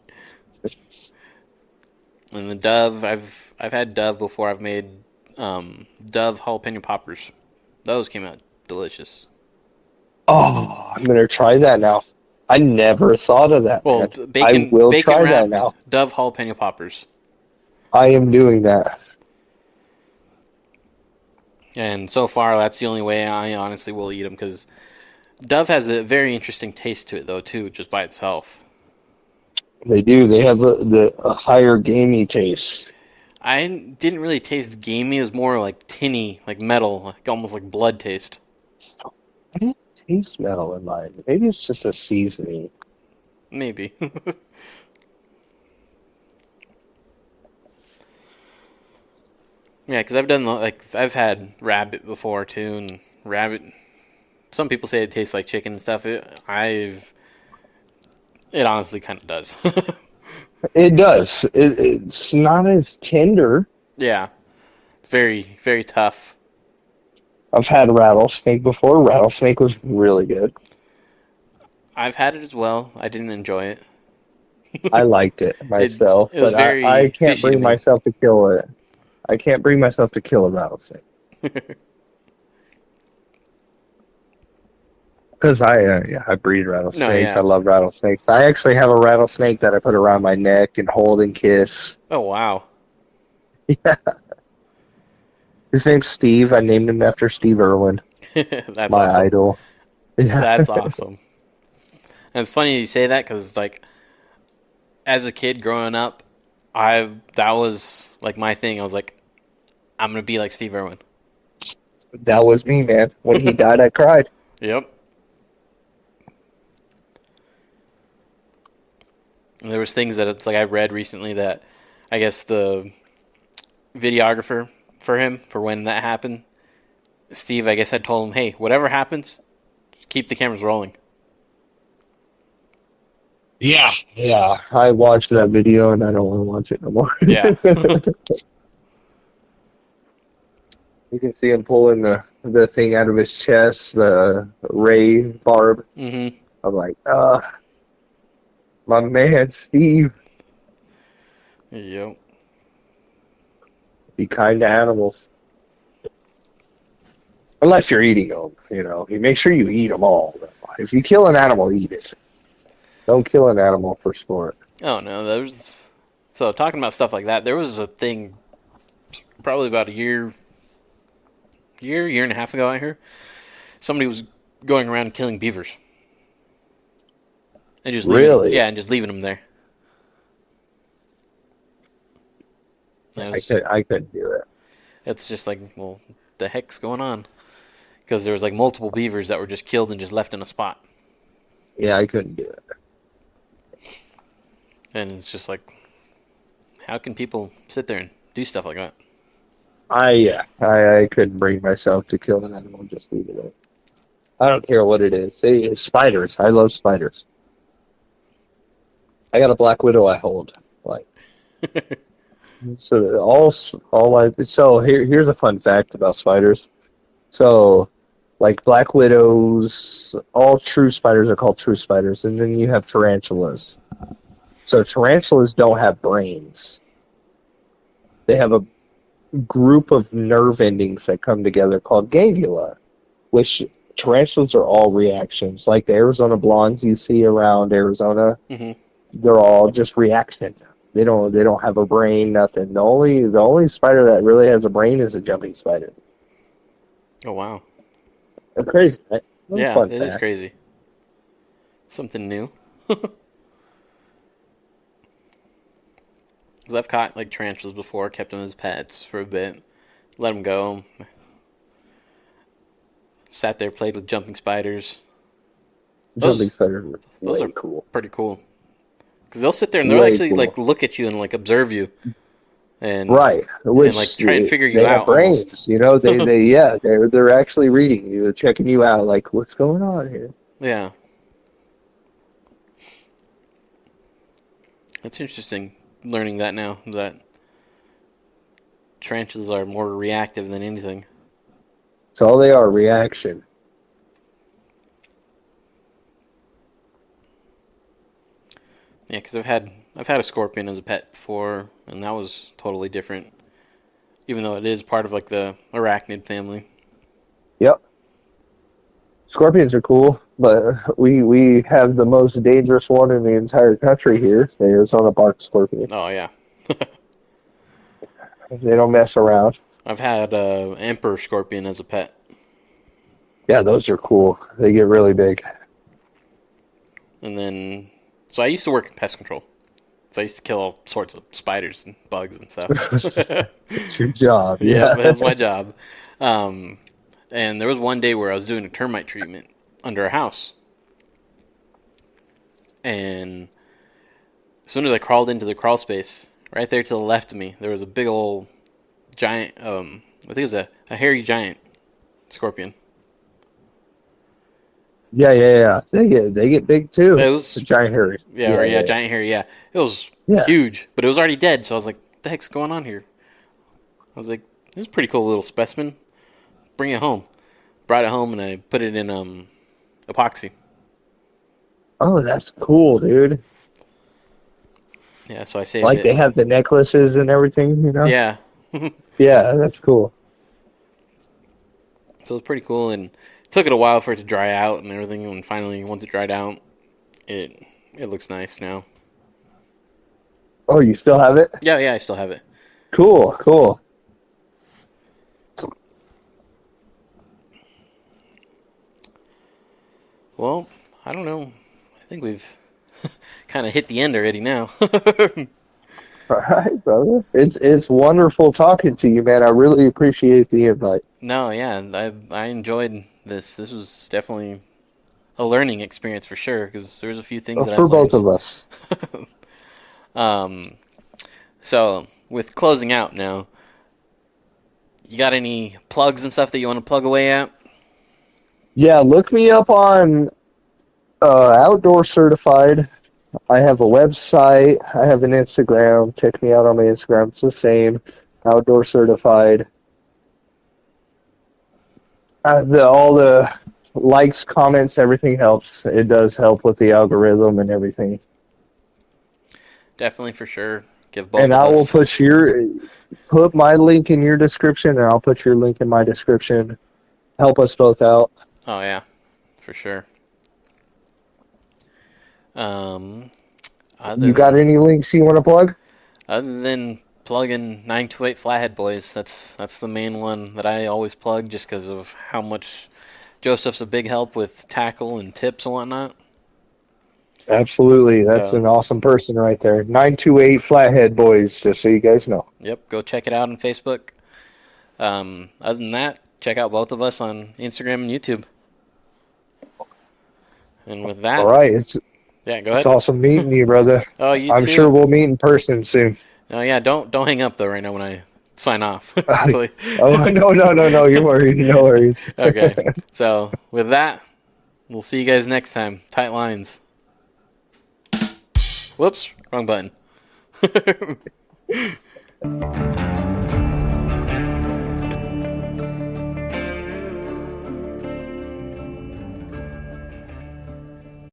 And the dove, I've had dove before. I've made dove jalapeno poppers. Those came out delicious. Oh, I'm going to try that now. I never thought of that. Well, man. bacon, I will bacon try that wrapped now. dove jalapeno poppers. I am doing that. And so far, that's the only way I honestly will eat them, because dove has a very interesting taste to it, though, too, just by itself. They do. They have a higher gamey taste. I didn't really taste gamey. It was more like tinny, like metal, like almost like blood taste. I didn't taste metal in mine. Maybe it's just a seasoning. Maybe. Yeah, because I've done, like, I've had rabbit before, too, and rabbit, some people say it tastes like chicken and stuff. It honestly kind of does. It does. It's not as tender. Yeah. It's very, very tough. I've had rattlesnake before. Rattlesnake was really good. I've had it as well. I didn't enjoy it. I liked it myself, it was but very I can't fishy to bring me. myself to kill it. I can't bring myself to kill a rattlesnake. Because I breed rattlesnakes. yeah. I love rattlesnakes. I actually have a rattlesnake that I put around my neck and hold and kiss. Oh, wow. Yeah. His name's Steve. I named him after Steve Irwin, That's my awesome. idol. Yeah. That's awesome. And it's funny you say that, because, like, as a kid growing up, that was, like, my thing. I was like, I'm going to be like Steve Irwin. That was me, man. When he died, I cried. Yep. And there was things that it's like I read recently that I guess the videographer for him, for when that happened, Steve, I guess, had told him, hey, whatever happens, just keep the cameras rolling. Yeah. I watched that video and I don't want to watch it no more. Yeah. You can see him pulling the thing out of his chest, the ray barb. Mm-hmm. I'm like, my man, Steve. Yep. Be kind to animals. Unless you're eating them, You make sure you eat them all. If you kill an animal, eat it. Don't kill an animal for sport. Oh, no, so talking about stuff like that, there was a thing probably about a year and a half ago out here. Somebody was going around killing beavers. And just Really? And just leaving them there. And I couldn't do it. it's just like, well, the heck's going on? Because there was like multiple beavers that were just killed and just left in a spot. Yeah, I couldn't do it. And it's just like, how can people sit there and do stuff like that? I couldn't bring myself to kill an animal and just leave it there. I don't care what it is. It's spiders. I love spiders. I got a black widow I hold. Like, so here's a fun fact about spiders. So like black widows. All true spiders are called true spiders, and then you have tarantulas. So tarantulas don't have brains. They have a group of nerve endings that come together called ganglia, which tarantulas are all reactions. Like the Arizona blondes you see around Arizona, they're all just reaction. They don't have a brain, nothing. The only spider that really has a brain is a jumping spider. Oh wow. That's crazy, right? That's Yeah, fun it is fact. crazy. Something new. Because I've caught like tarantulas before, kept them as pets for a bit, let them go. Sat there, played with jumping spiders. Jumping spiders are Those way are cool. pretty cool. Because they'll sit there and they'll Way actually cool. like look at you and like observe you, and Right, which like try and figure you they have out brains. almost. You know, they're actually reading you, checking you out. Like, what's going on here? Yeah, it's interesting learning that now that tarantulas are more reactive than anything. It's all they are, reaction. Yeah, because I've had a scorpion as a pet before, and that was totally different. Even though it is part of like the arachnid family. Yep. Scorpions are cool, but we have the most dangerous one in the entire country here, the Arizona bark scorpion. Oh yeah, They don't mess around. I've had emperor scorpion as a pet. Yeah, those are cool. They get really big. And then, so I used to work in pest control. So I used to kill all sorts of spiders and bugs and stuff. It's your job. Yeah, Yeah. that was my job. And there was one day where I was doing a termite treatment under a house. And as soon as I crawled into the crawl space, right there to the left of me, there was a big old giant, I think it was a hairy giant scorpion. Yeah. They get big too. It was The giant hairy. giant hairy, yeah. It was Yeah. huge, but it was already dead, so I was like, what the heck's going on here? I was like, this is a pretty cool little specimen. Bring it home. Brought it home and I put it in epoxy. Oh, that's cool, dude. Yeah, so I saved Like it. they have the necklaces and everything, you know? Yeah. Yeah, that's cool. So it's pretty cool, and it took it a while for it to dry out and everything, and finally, once it dried out, it looks nice now. Oh, you still have it? Yeah, I still have it. Cool. Well, I don't know. I think we've kind of hit the end already now. All right, brother. It's wonderful talking to you, man. I really appreciate the invite. No, yeah, I enjoyed this. This was definitely a learning experience for sure, because there's a few things that For I've both learned. of us. So, with closing out now, you got any plugs and stuff that you want to plug away at? Yeah, look me up on Outdoor Certified. I have a website. I have an Instagram. Check me out on my Instagram. It's the same. Outdoor Certified. All the likes, comments, everything helps. It does help with the algorithm and everything. Definitely, for sure. Give both And of I will us. put my link in your description, and I'll put your link in my description. Help us both out. Oh yeah, for sure. Other You got any links you want to plug? Other than plugging 928 Flathead Boys, that's the main one that I always plug, just because of how much Joseph's a big help with tackle and tips and whatnot. Absolutely. That's So- an awesome person right there. 928 Flathead Boys, just so you guys know. Yep, go check it out on Facebook. Other than that, check out both of us on Instagram and YouTube. And with that, All right. It's yeah, go ahead. awesome meeting you, brother. Oh, you I'm too. sure we'll meet in person soon. Oh yeah, don't hang up though right now when I sign off. Hopefully. Oh, no. You're worried. No worries. Okay. So with that, we'll see you guys next time. Tight lines. Whoops, wrong button.